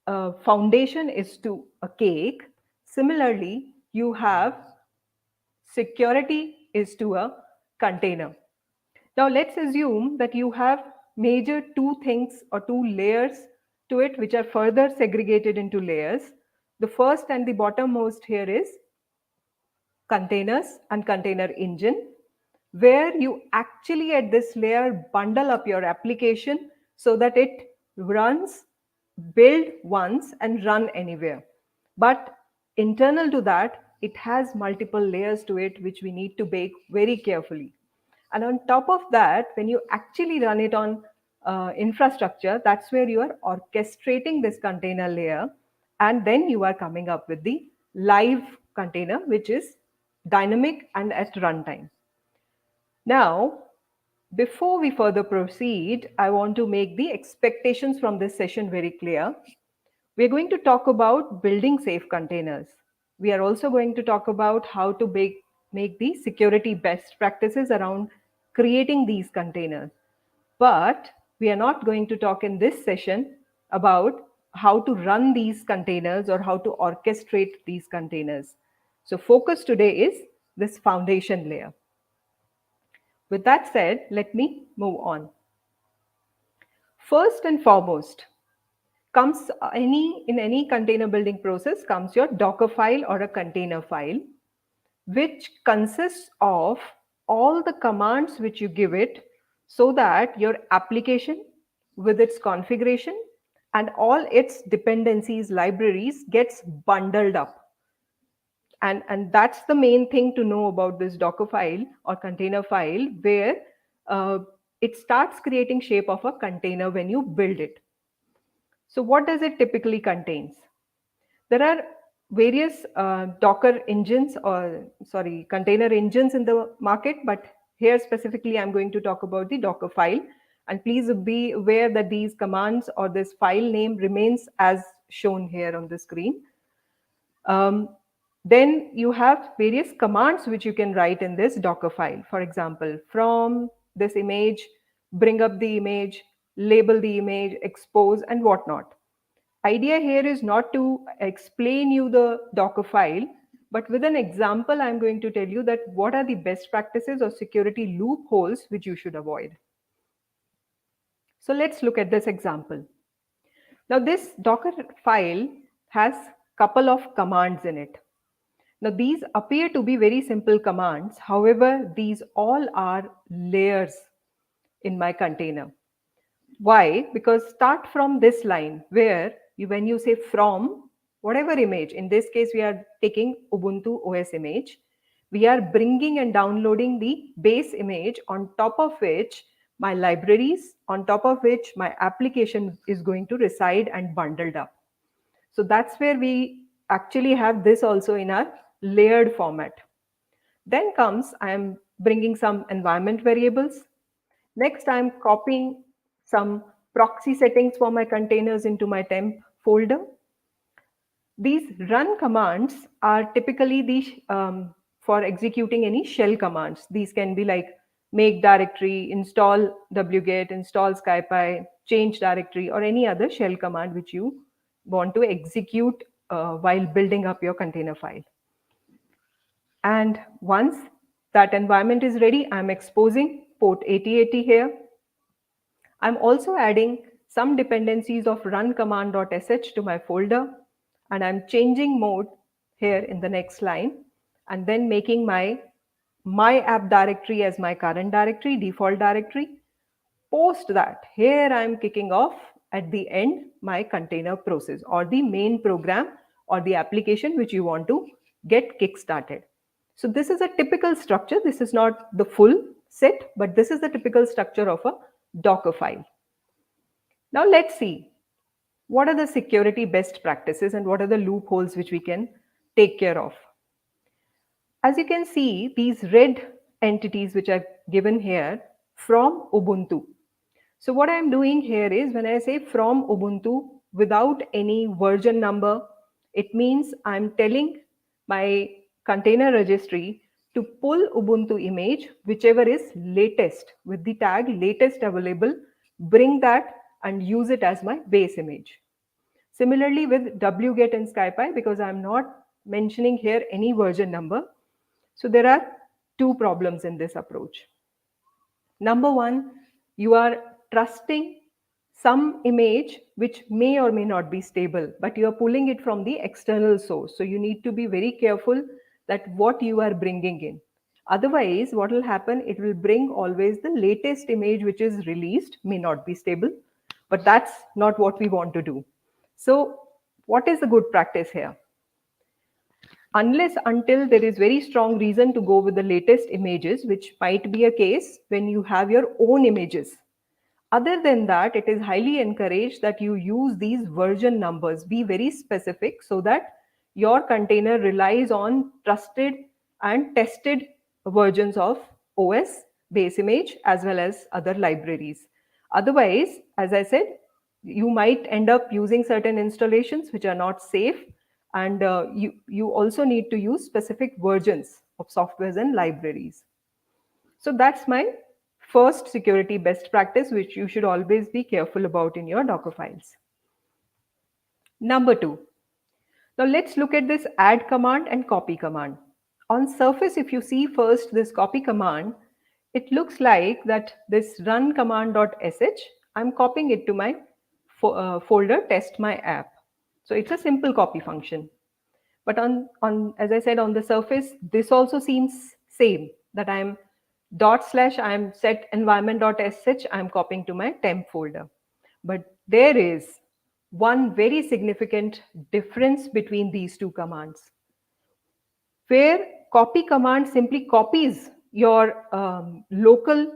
a foundation is to a cake. Similarly, you have security is to a container. Now, let's assume that you have major two things or two layers to it, which are further segregated into layers. The first and the bottommost here is containers and container engine, where you actually at this layer bundle up your application so that it runs, build once and run anywhere. But internal to that, it has multiple layers to it which we need to bake very carefully. And on top of that, when you actually run it on infrastructure, that's where you are orchestrating this container layer. And then you are coming up with the live container, which is dynamic and at runtime. Now, before we further proceed, I want to make the expectations from this session very clear. We're going to talk about building safe containers. We are also going to talk about how to make the security best practices around creating these containers. But we are not going to talk in this session about how to run these containers or how to orchestrate these containers. So focus today is this foundation layer. With that said, let me move on. First and foremost, comes in any container building process comes your Docker file or a container file, which consists of all the commands which you give it so that your application with its configuration and all its dependencies libraries gets bundled up. And that's the main thing to know about this Docker file or container file, where uh, it starts creating shape of a container when you build it. So what does it typically contains? There are various Docker engines or sorry, container engines in the market, but here specifically I'm going to talk about the Docker file. And please be aware that these commands or this file name remains as shown here on the screen. Then you have various commands which you can write in this Docker file. For example, from this image, bring up the image, label the image, expose, and whatnot. Idea here is not to explain you the Docker file, but with an example, I'm going to tell you that what are the best practices or security loopholes which you should avoid. So let's look at this example. Now this Docker file has couple of commands in it. Now these appear to be very simple commands. However, these all are layers in my container. Why? Because start from this line where when you say from whatever image, in this case we are taking Ubuntu OS image, we are bringing and downloading the base image on top of which my libraries, on top of which my application is going to reside and bundled up. So that's where we actually have this also in our layered format. Then comes, I am bringing some environment variables. Next, I'm copying some proxy settings for my containers into my temp folder. These run commands are typically for executing any shell commands. These can be like make directory, install wget, install scipy, change directory, or any other shell command which you want to execute while building up your container file. And once that environment is ready, I'm exposing port 8080 here. I'm also adding some dependencies of run command.sh to my folder, and I'm changing mode here in the next line, and then making my app directory as my current directory, default directory. Post that, here I'm kicking off at the end my container process or the main program or the application which you want to get kick-started. So this is a typical structure. This is not the full set, but this is the typical structure of a Docker file. Now let's see what are the security best practices and what are the loopholes which we can take care of. As you can see, these red entities which I've given here from Ubuntu. So what I'm doing here is when I say from Ubuntu without any version number, it means I'm telling my container registry to pull Ubuntu image, whichever is latest with the tag latest available, bring that and use it as my base image. Similarly with wget and scipy, because I'm not mentioning here any version number. So there are two problems in this approach. Number one, you are trusting some image which may or may not be stable, but you are pulling it from the external source. So you need to be very careful that what you are bringing in. Otherwise, what will happen, it will bring always the latest image which is released, may not be stable, but that's not what we want to do. So what is the good practice here? Unless until there is very strong reason to go with the latest images, which might be a case when you have your own images. Other than that, it is highly encouraged that you use these version numbers. Be very specific so that your container relies on trusted and tested versions of OS, base image, as well as other libraries. Otherwise, as I said, you might end up using certain installations which are not safe, and you also need to use specific versions of softwares and libraries. So that's my first security best practice, which you should always be careful about in your Docker files. Number two, now let's look at this add command and copy command. On surface, if you see first this copy command, it looks like that this run command.sh, I'm copying it to my folder test my app. So it's a simple copy function. But on as I said, on the surface, this also seems same, that I'm I'm set environment.sh, I'm copying to my temp folder. But there is one very significant difference between these two commands, where copy command simply copies your local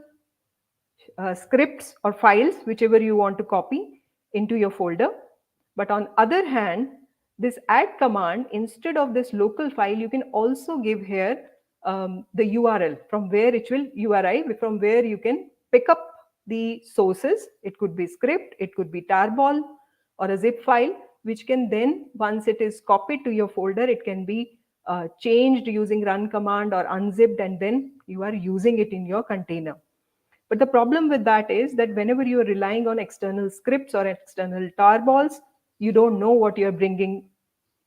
scripts or files, whichever you want to copy into your folder. But on other hand, this add command, instead of this local file, you can also give here the URL from where it will URI, from where you can pick up the sources. It could be script, it could be tarball or a zip file, which can then, once it is copied to your folder, it can be changed using run command or unzipped, and then you are using it in your container. But the problem with that is that whenever you are relying on external scripts or external tarballs, you don't know what you're bringing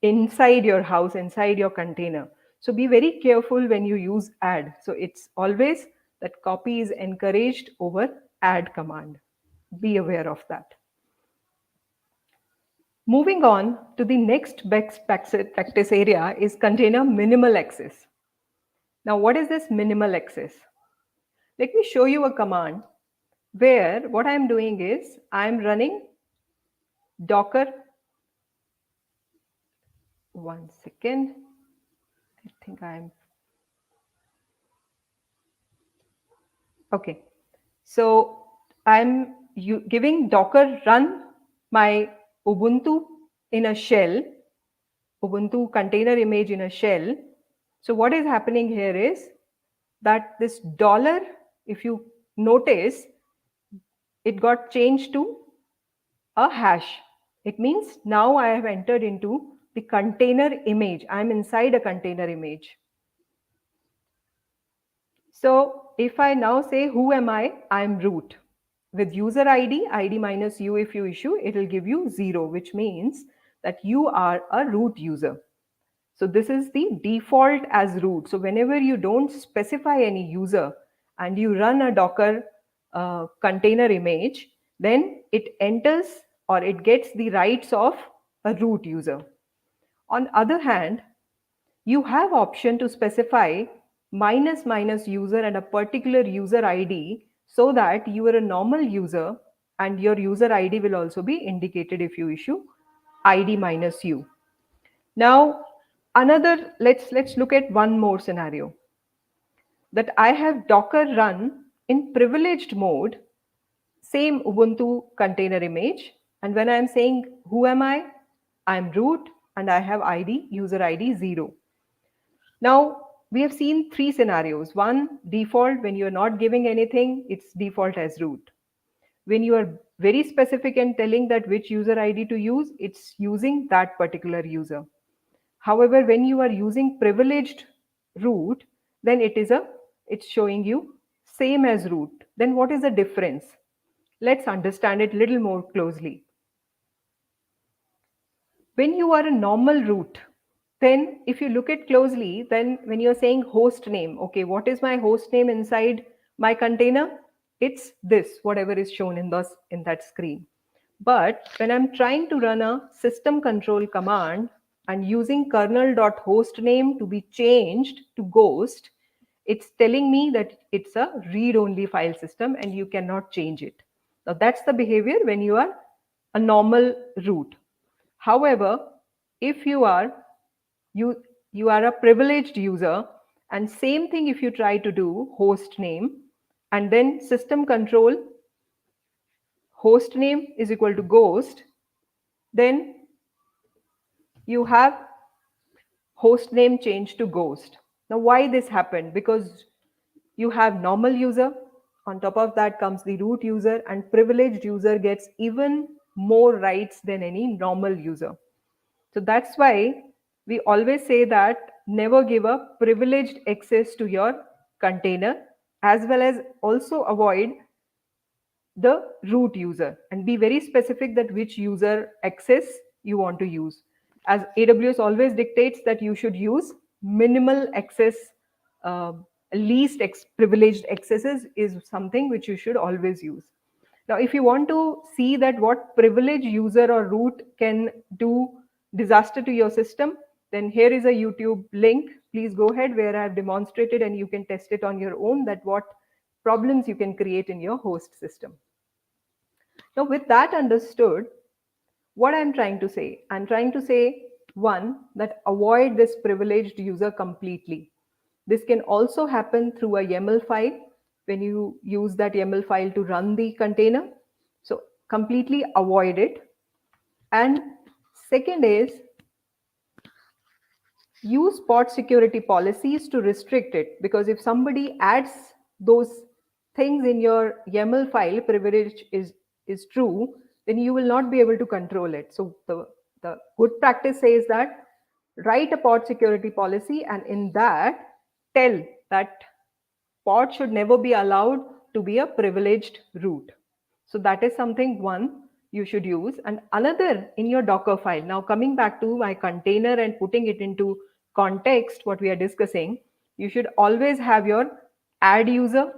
inside your house, inside your container. So be very careful when you use add. So it's always that copy is encouraged over add command. Be aware of that. Moving on to the next best practice area is container minimal access. Now, what is this minimal access? Let me show you a command where what I'm doing is I'm running Docker. One second. I think I'm okay. So I'm giving Docker run my Ubuntu in a shell, Ubuntu container image in a shell. So what is happening here is that this dollar, if you notice, it got changed to a hash. It means now I have entered into the container image. I'm inside a container image. So if I now say who am I'm root. With user ID, ID minus u if you issue, it will give you 0, which means that you are a root user. So this is the default as root. So whenever you don't specify any user and you run a Docker container image, then it enters or it gets the rights of a root user. On other hand, you have option to specify minus minus user and a particular user ID so that you are a normal user and your user ID will also be indicated if you issue ID minus u. Now, let's look at one more scenario that I have Docker run in privileged mode, same Ubuntu container image. And when I'm saying who am I'm root and I have ID, user ID 0. Now, we have seen three scenarios. One, default, when you're not giving anything, it's default as root. When you are very specific and telling that which user ID to use, it's using that particular user. However, when you are using privileged root, then it's showing you same as root. Then what is the difference? Let's understand it a little more closely. When you are a normal root, then if you look at closely, then when you're saying host name, okay, what is my host name inside my container? It's this, whatever is shown in that screen. But when I'm trying to run a system control command and using kernel.hostname to be changed to ghost, it's telling me that it's a read-only file system and you cannot change it. Now that's the behavior when you are a normal root. However, if you are a privileged user, and same thing if you try to do host name and then system control host name is equal to ghost, then you have host name changed to ghost. Now why this happened? Because you have normal user, on top of that comes the root user, and privileged user gets even more rights than any normal user. So that's why we always say that never give a privileged access to your container, as well as also avoid the root user and be very specific that which user access you want to use. As AWS always dictates that you should use minimal access, uh, privileged accesses is something which you should always use. Now, if you want to see that what privileged user or root can do disaster to your system, then here is a YouTube link. Please go ahead where I have demonstrated and you can test it on your own that what problems you can create in your host system. Now, with that understood, what I'm trying to say? I'm trying to say, one, that avoid this privileged user completely. This can also happen through a YAML file when you use that YAML file to run the container. So completely avoid it. And second is use pod security policies to restrict it, because if somebody adds those things in your YAML file, privilege is true, then you will not be able to control it. So the good practice says that write a pod security policy and in that tell that pod should never be allowed to be a privileged root. So that is something one you should use. And another in your Docker file. Now coming back to my container and putting it into context, what we are discussing, you should always have your add user,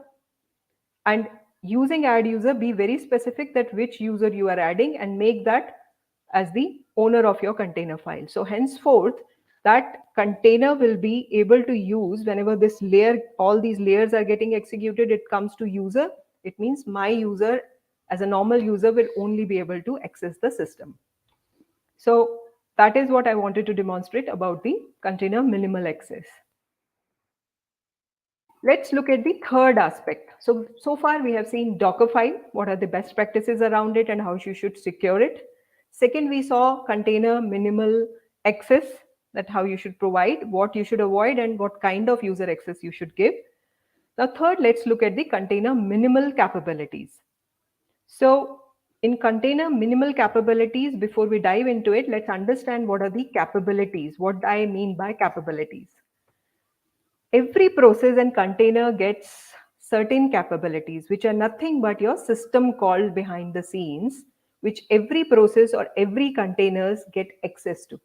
and using add user, be very specific that which user you are adding and make that as the owner of your container file. So henceforth, that container will be able to use whenever this layer, all these layers are getting executed, it comes to user. It means my user as a normal user will only be able to access the system. So that is what I wanted to demonstrate about the container minimal access. Let's look at the third aspect. So far we have seen Docker file, what are the best practices around it and how you should secure it. Second, we saw container minimal access, that how you should provide, what you should avoid and what kind of user access you should give. Now third, let's look at the container minimal capabilities. So in container minimal capabilities, before we dive into it, let's understand what are the capabilities, what I mean by capabilities. Every process and container gets certain capabilities, which are nothing but your system call behind the scenes, which every process or every containers get access to.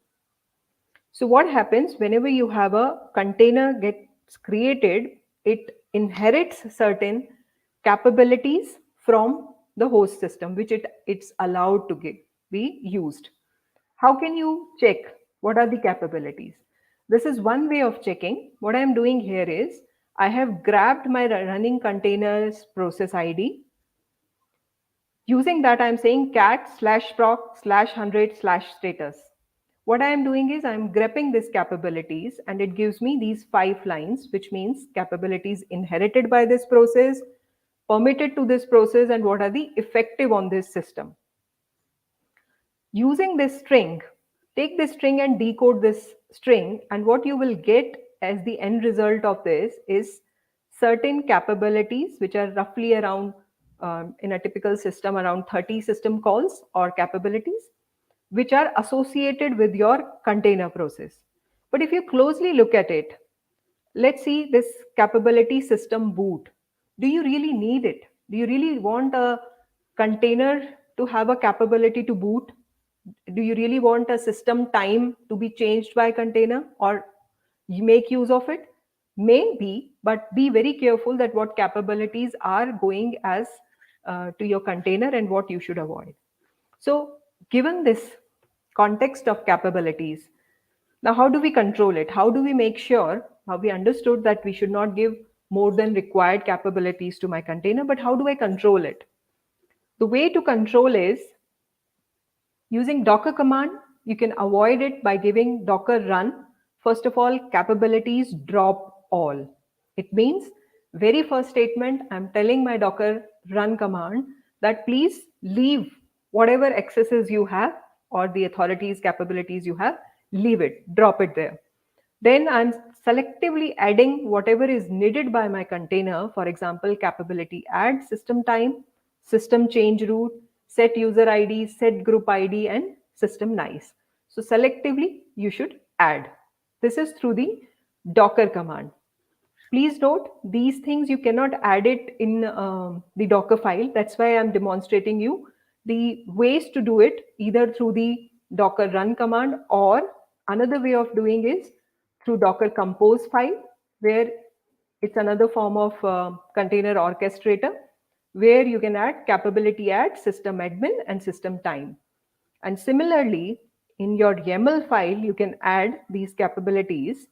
So what happens whenever you have a container gets created, it inherits certain capabilities from the host system, which it's allowed to be used. How can you check what are the capabilities? This is one way of checking. What I'm doing here is I have grabbed my running containers process ID. Using that, I'm saying cat/proc/100/status. What I am doing is I'm grepping these capabilities and it gives me these 5 lines, which means capabilities inherited by this process, permitted to this process, and what are the effective on this system. Using this string, take this string and decode this string, and what you will get as the end result of this is certain capabilities which are roughly around in a typical system around 30 system calls or capabilities which are associated with your container process. But if you closely look at it, let's see this capability system boot. Do you really need it? Do you really want a container to have a capability to boot? Do you really want a system time to be changed by container or you make use of it? Maybe, but be very careful that what capabilities are going as to your container and what you should avoid. So given this context of capabilities, now how do we control it? How do we make sure, how we understood that we should not give more than required capabilities to my container, but how do I control it? The way to control is using Docker command. You can avoid it by giving Docker run. First of all, capabilities drop all. It means very first statement, I'm telling my Docker run command that please leave whatever accesses you have or the authorities, capabilities you have, leave it, drop it there. Then I'm selectively adding whatever is needed by my container. For example, capability add, system time, system change root, set user ID, set group ID, and system nice. So selectively you should add. This is through the Docker command. Please note, these things you cannot add it in the Docker file. That's why I'm demonstrating you the ways to do it, either through the Docker run command or another way of doing is through Docker compose file, where it's another form of container orchestrator, where you can add capability add, system admin, and system time. And similarly, in your YAML file, you can add these capabilities,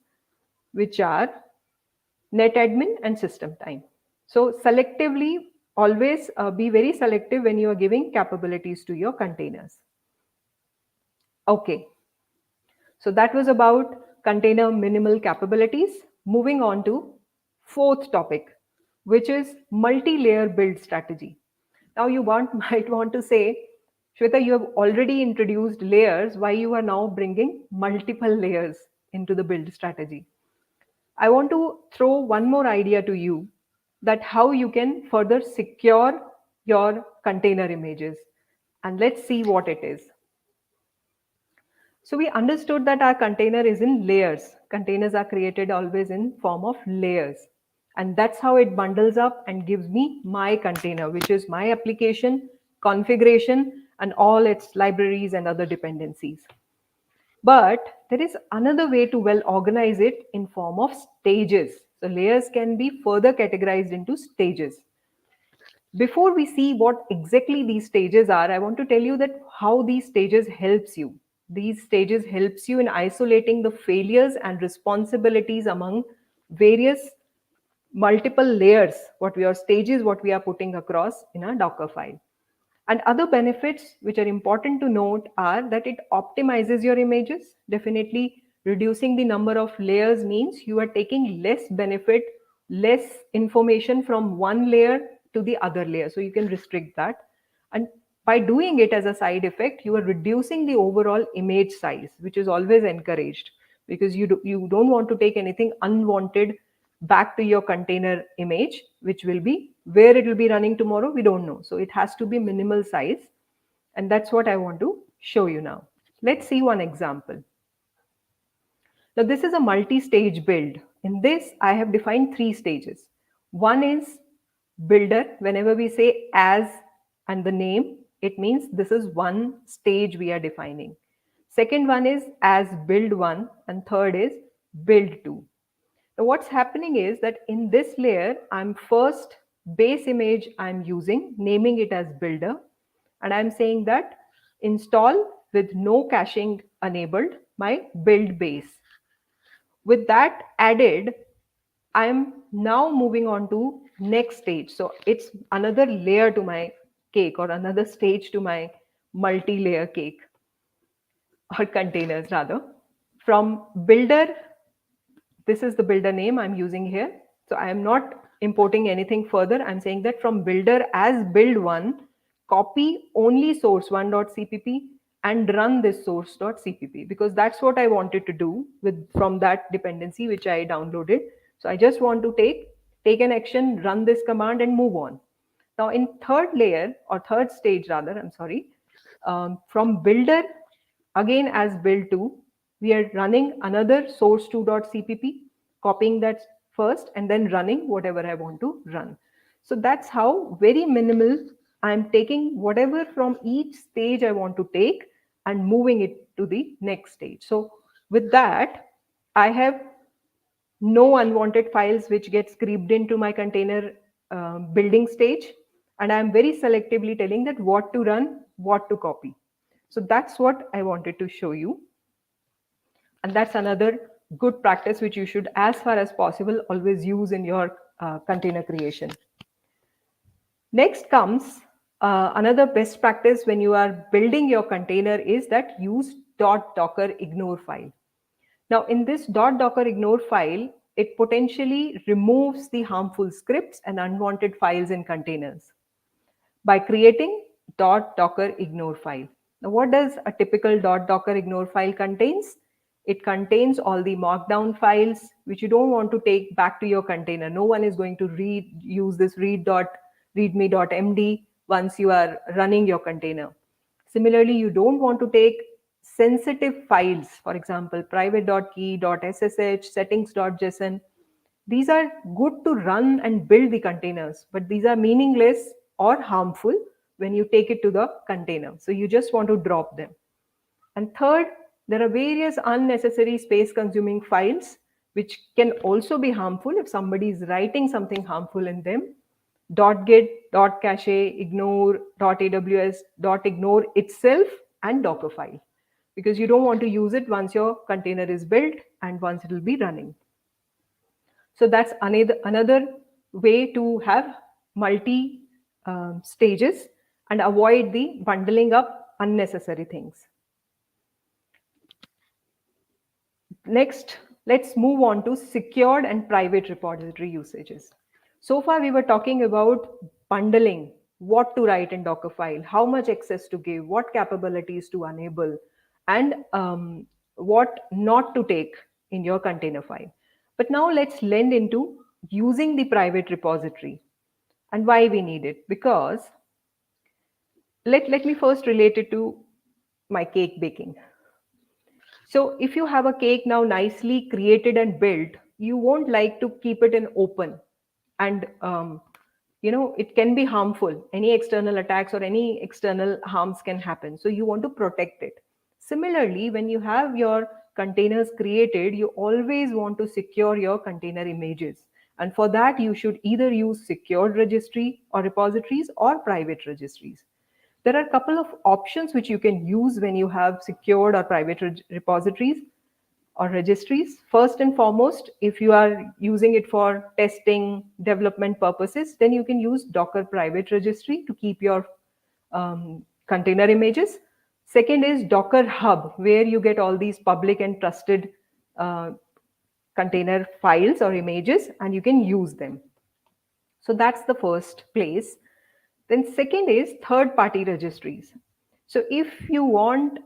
which are net admin and system time. So selectively, always be very selective when you are giving capabilities to your containers. Okay, so that was about container minimal capabilities. Moving on to fourth topic, which is multi-layer build strategy. Now you might want to say, Shweta, you have already introduced layers. Why you are now bringing multiple layers into the build strategy? I want to throw one more idea to you, that how you can further secure your container images. And let's see what it is. So we understood that our container is in layers. Containers are created always in form of layers. And that's how it bundles up and gives me my container, which is my application, configuration, and all its libraries and other dependencies. But there is another way to well organize it in form of stages. So layers can be further categorized into stages. Before we see what exactly these stages are, I want to tell you that how these stages helps you. These stages helps you in isolating the failures and responsibilities among various multiple layers, what we are stages, what we are putting across in a Docker file. And other benefits which are important to note are that it optimizes your images. Definitely reducing the number of layers means you are taking less benefit, less information from one layer to the other layer. So you can restrict that. And by doing it as a side effect, you are reducing the overall image size, which is always encouraged, because you don't want to take anything unwanted back to your container image, which will be where it will be running tomorrow, we don't know. So it has to be minimal size. And that's what I want to show you now. Let's see one example. Now, this is a multi-stage build. In this, I have defined 3 stages. One is builder. Whenever we say as and the name, it means this is one stage we are defining. Second one is as build 1, and third is build 2. Now, what's happening is that in this layer, I'm first base image I'm using, naming it as builder, and I'm saying that install with no caching enabled my build base. With that added, I am now moving on to next stage. So it's another layer to my cake, or another stage to my multi-layer cake, or containers rather. From builder, this is the builder name I'm using here. So I am not importing anything further. I'm saying that from builder as build one, copy only source1.cpp and run this source.cpp, because that's what I wanted to do with from that dependency which I downloaded. So I just want to take an action, run this command and move on. Now in third layer, or third stage rather, I'm sorry, from builder again as build 2, we are running another source2.cpp, copying that first and then running whatever I want to run. So that's how very minimal I'm taking whatever from each stage I want to take and moving it to the next stage. So with that, I have no unwanted files which gets creeped into my container building stage, and I'm very selectively telling that what to run, what to copy. So that's what I wanted to show you, and that's another good practice which you should, as far as possible, always use in your container creation. Next comes another best practice when you are building your container is that use .docker ignore file. Now, in this .docker ignore file, it potentially removes the harmful scripts and unwanted files in containers by creating .docker ignore file. Now, what does a typical .docker ignore file contains? It contains all the markdown files which you don't want to take back to your container. No one is going to use this readme.md once you are running your container. Similarly, you don't want to take sensitive files, for example, private.key.ssh, settings.json. These are good to run and build the containers, but these are meaningless or harmful when you take it to the container. So you just want to drop them. And third, there are various unnecessary space consuming files which can also be harmful if somebody is writing something harmful in them. .git, .cache, ignore, .aws, .ignore itself, and Dockerfile, because you don't want to use it once your container is built and once it will be running. So that's another way to have multi stages and avoid the bundling up unnecessary things. Next, let's move on to secured and private repository usages. So far, we were talking about bundling, what to write in Dockerfile, how much access to give, what capabilities to enable, and what not to take in your container file. But now let's lend into using the private repository and why we need it. Because let me first relate it to my cake baking. So if you have a cake now nicely created and built, you won't like to keep it in open, and it can be harmful. Any external attacks or any external harms can happen. So you want to protect it. Similarly, when you have your containers created, you always want to secure your container images. And for that, you should either use secured registry or repositories or private registries. There are a couple of options which you can use when you have secured or private repositories or registries. First and foremost, if you are using it for testing, development purposes, then you can use Docker private registry to keep your container images. Second is Docker Hub, where you get all these public and trusted uh, container files or images and you can use them. So that's the first place. Then second is third party registries. So if you want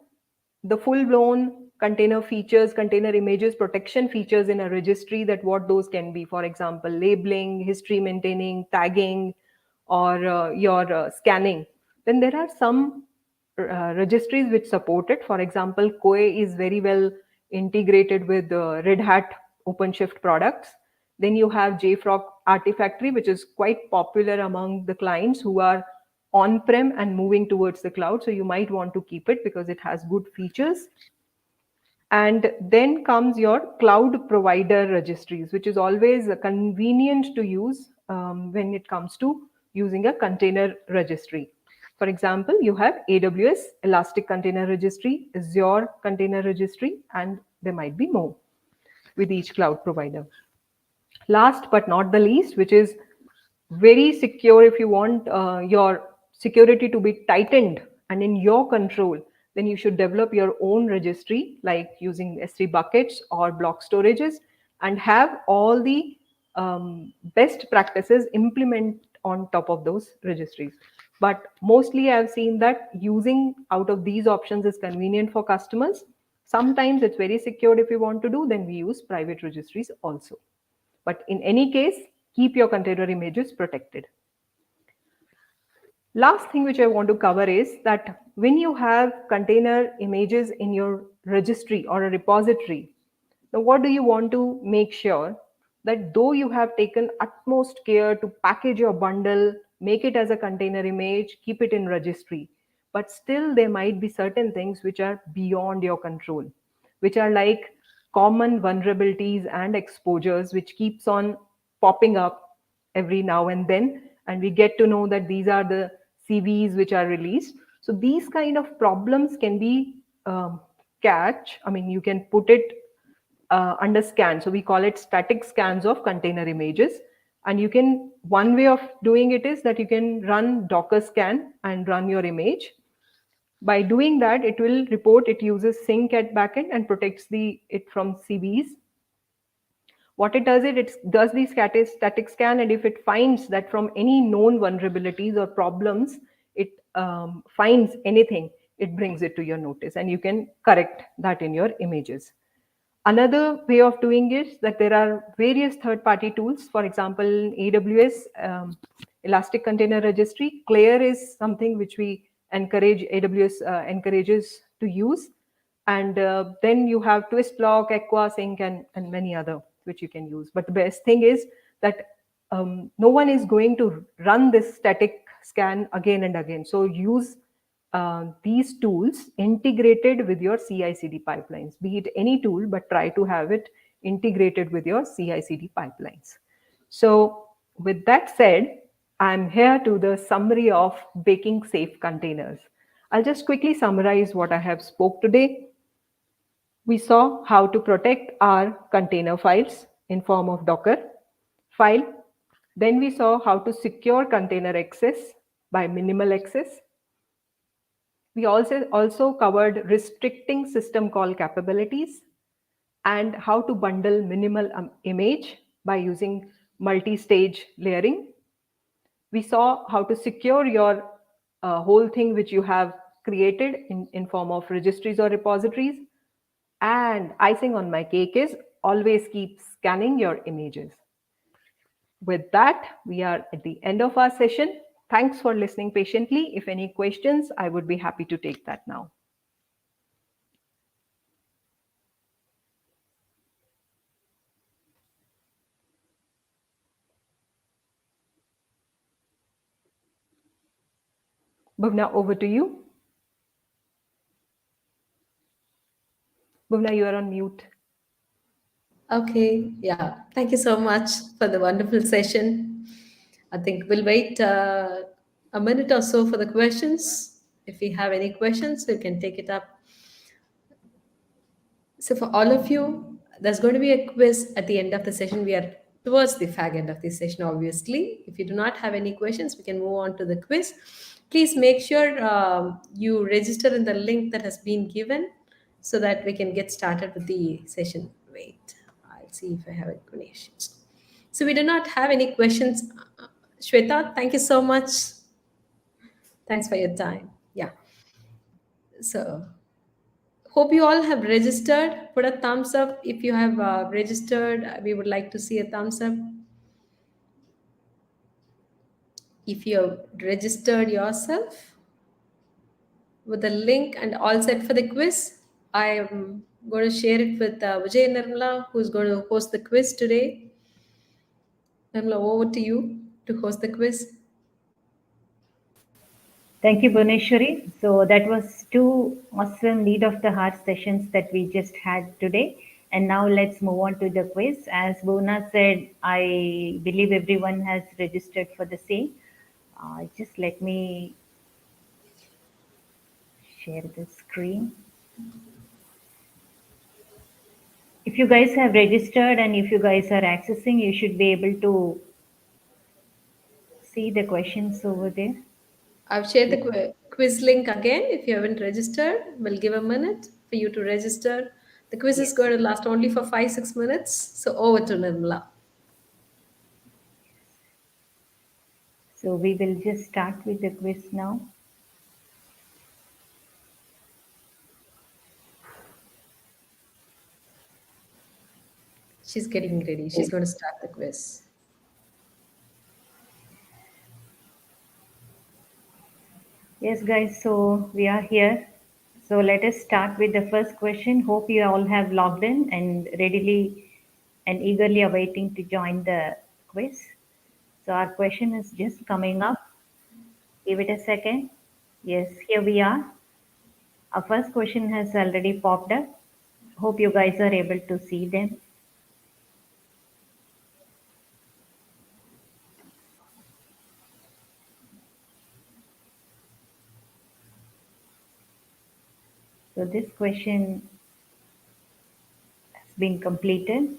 the full blown container features, container images, protection features in a registry, that what those can be, for example, labeling, history maintaining, tagging, or your scanning, then there are some registries which support it. For example, Koe is very well integrated with Red Hat OpenShift products. Then you have JFrog Artifactory, which is quite popular among the clients who are on-prem and moving towards the cloud. So you might want to keep it because it has good features. And then comes your cloud provider registries, which is always convenient to use when it comes to using a container registry. For example, you have AWS Elastic Container Registry, Azure Container Registry, and there might be more with each cloud provider. Last but not the least, which is very secure, if you want your security to be tightened and in your control, then you should develop your own registry, like using S3 buckets or block storages, and have all the best practices implement on top of those registries. But mostly I've seen that using out of these options is convenient for customers. Sometimes it's very secure. If you want to do, then we use private registries also. But in any case, keep your container images protected. Last thing which I want to cover is that when you have container images in your registry or a repository, now what do you want to make sure that though you have taken utmost care to package your bundle, make it as a container image, keep it in registry, but still there might be certain things which are beyond your control, which are like common vulnerabilities and exposures which keeps on popping up every now and then, and we get to know that these are the CVs which are released. So these kind of problems can be you can put it under scan. So we call it static scans of container images. And you can, one way of doing it is that you can run Docker scan and run your image. By doing that, it will report, it uses sync at backend and protects it from CVs. What it does, it does the static scan, and if it finds that from any known vulnerabilities or problems, it finds anything, it brings it to your notice, and you can correct that in your images. Another way of doing is that there are various third-party tools. For example, AWS Elastic Container Registry, Claire is something which we encourage, AWS encourages to use. And then you have Twistlock, Aquasync, and many other which you can use. But the best thing is that no one is going to run this static scan again and again. So use these tools integrated with your CI/CD pipelines. Be it any tool, but try to have it integrated with your CI/CD pipelines. So with that said, I'm here to the summary of baking safe containers. I'll just quickly summarize what I have spoke today. We saw how to protect our container files in form of Docker file. Then we saw how to secure container access by minimal access. We also covered restricting system call capabilities and how to bundle minimal image by using multi-stage layering. We saw how to secure your whole thing which you have created in form of registries or repositories. And icing on my cake is always keep scanning your images. With that, we are at the end of our session. Thanks for listening patiently. If any questions, I would be happy to take that now. Bhuvna, over to you. Bhuvna, you are on mute. Okay, yeah. Thank you so much for the wonderful session. I think we'll wait a minute or so for the questions. If we have any questions, we can take it up. So, for all of you, there's going to be a quiz at the end of the session. We are towards the fag end of the session, obviously. If you do not have any questions, we can move on to the quiz. Please make sure you register in the link that has been given so that we can get started with the session. Wait, I'll see if I have any questions. So, we do not have any questions. Shweta, thank you so much. Thanks for your time. Yeah. So, hope you all have registered. Put a thumbs up if you have registered. We would like to see a thumbs up. If you have registered yourself with the link and all set for the quiz, I am going to share it with Vijay Nirmala, who is going to host the quiz today. Nirmala, over to you to host the quiz. Thank you, Bhuneshwari. So that was two awesome lead of the heart sessions that we just had today. And now let's move on to the quiz. As Bhuna said, I believe everyone has registered for the same. Just let me share the screen. If you guys have registered and if you guys are accessing, you should be able to see the questions over there. I've shared the quiz link again. If you haven't registered, we'll give a minute for you to register. The quiz is Yes. going to last only for 5-6 minutes. So over to Nirmala. So we will just start with the quiz now. She's getting ready. She's going to start the quiz. Yes, guys, so we are here. So let us start with the first question. Hope you all have logged in and readily and eagerly awaiting to join the quiz. So our question is just coming up. Give it a second. Yes, here we are. Our first question has already popped up. Hope you guys are able to see them. So this question has been completed.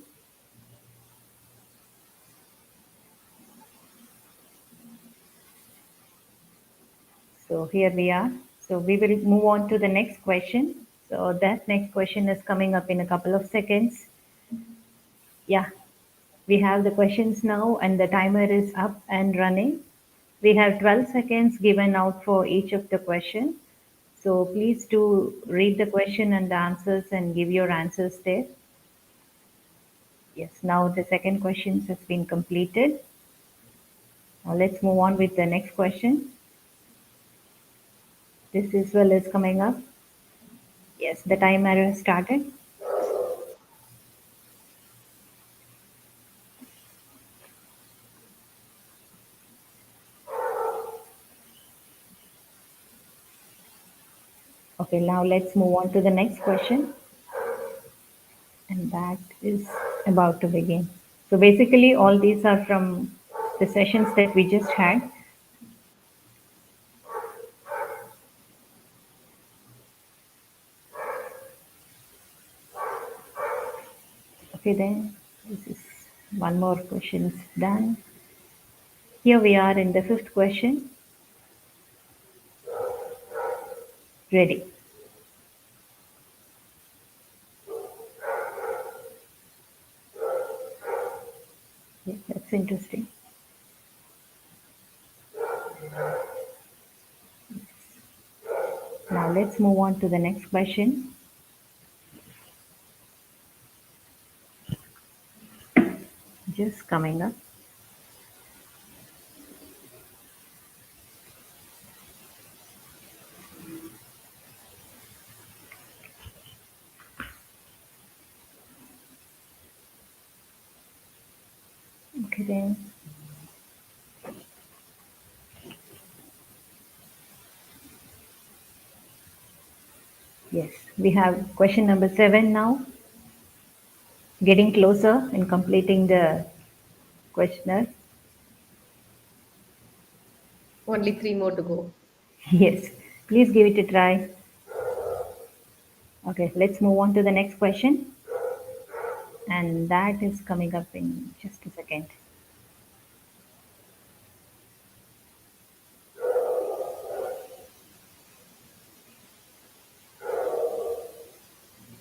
So here we are. So we will move on to the next question. So that next question is coming up in a couple of seconds. Yeah, we have the questions now and the timer is up and running. We have 12 seconds given out for each of the question. So please do read the question and the answers and give your answers there. Yes, now the second question has been completed. Now let's move on with the next question. This as well is coming up. Yes, the timer has started. Okay, now let's move on to the next question. And that is about to begin. So basically, all these are from the sessions that we just had. Okay, then this is one more question is done. Here we are in the fifth question. Ready. Yeah, that's interesting. Now let's move on to the next question. Just coming up. Okay, then. Yes, we have question number 7 now. Getting closer in completing the questionnaire. Only three more to go. Yes, please give it a try. Okay, let's move on to the next question. And that is coming up in just a second.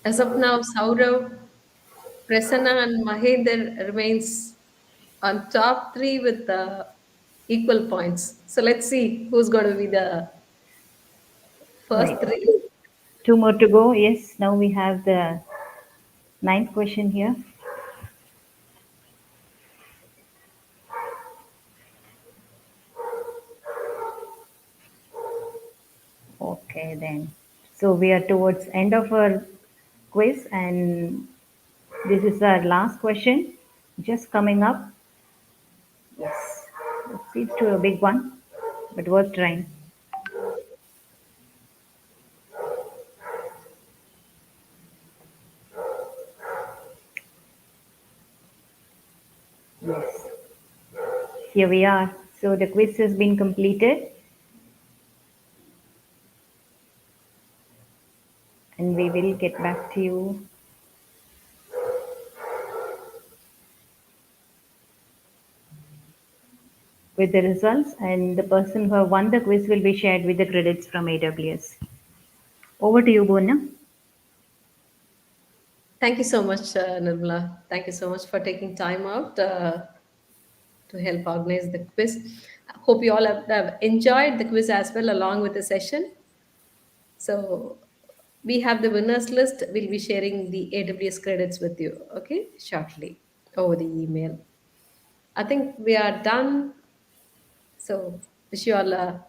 As of now, Saurav, Prasanna, and Mahendra remains on top three with equal points. So let's see who's going to be the first Right. three. Two more to go. Yes, now we have the ninth question here. Okay, then. So we are towards end of our quiz, and this is our last question. Just coming up. Yes, it seems to a big one, but worth trying. Yes, here we are. So the quiz has been completed, and we will get back to you with the results, and the person who have won the quiz will be shared with the credits from AWS. Over to you, Bonna. Thank you so much, Nirmala. Thank you so much for taking time out to help organize the quiz. I hope you all have enjoyed the quiz as well, along with the session. So we have the winners list. We'll be sharing the AWS credits with you, okay, shortly over the email. I think we are done. So wish you all a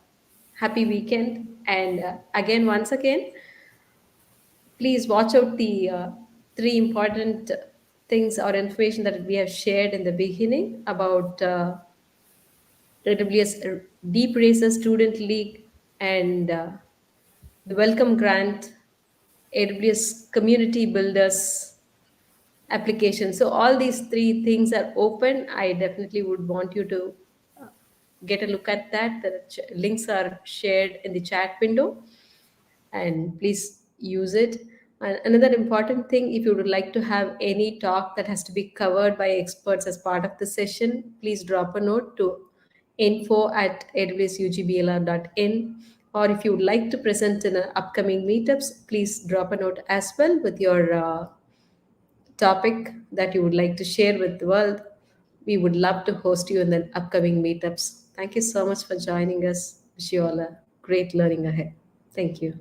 happy weekend. And again, once again, please watch out the three important things or information that we have shared in the beginning about AWS Deep Racer Student League and the Welcome Grant, AWS Community Builders application. So all these three things are open. I definitely would want you to get a look at that. The links are shared in the chat window, and please use it. And another important thing, if you would like to have any talk that has to be covered by experts as part of the session, please drop a note to info@awsugbl.in. Or if you would like to present in upcoming meetups, please drop a note as well with your topic that you would like to share with the world. We would love to host you in the upcoming meetups. Thank you so much for joining us. Wish you all a great learning ahead. Thank you.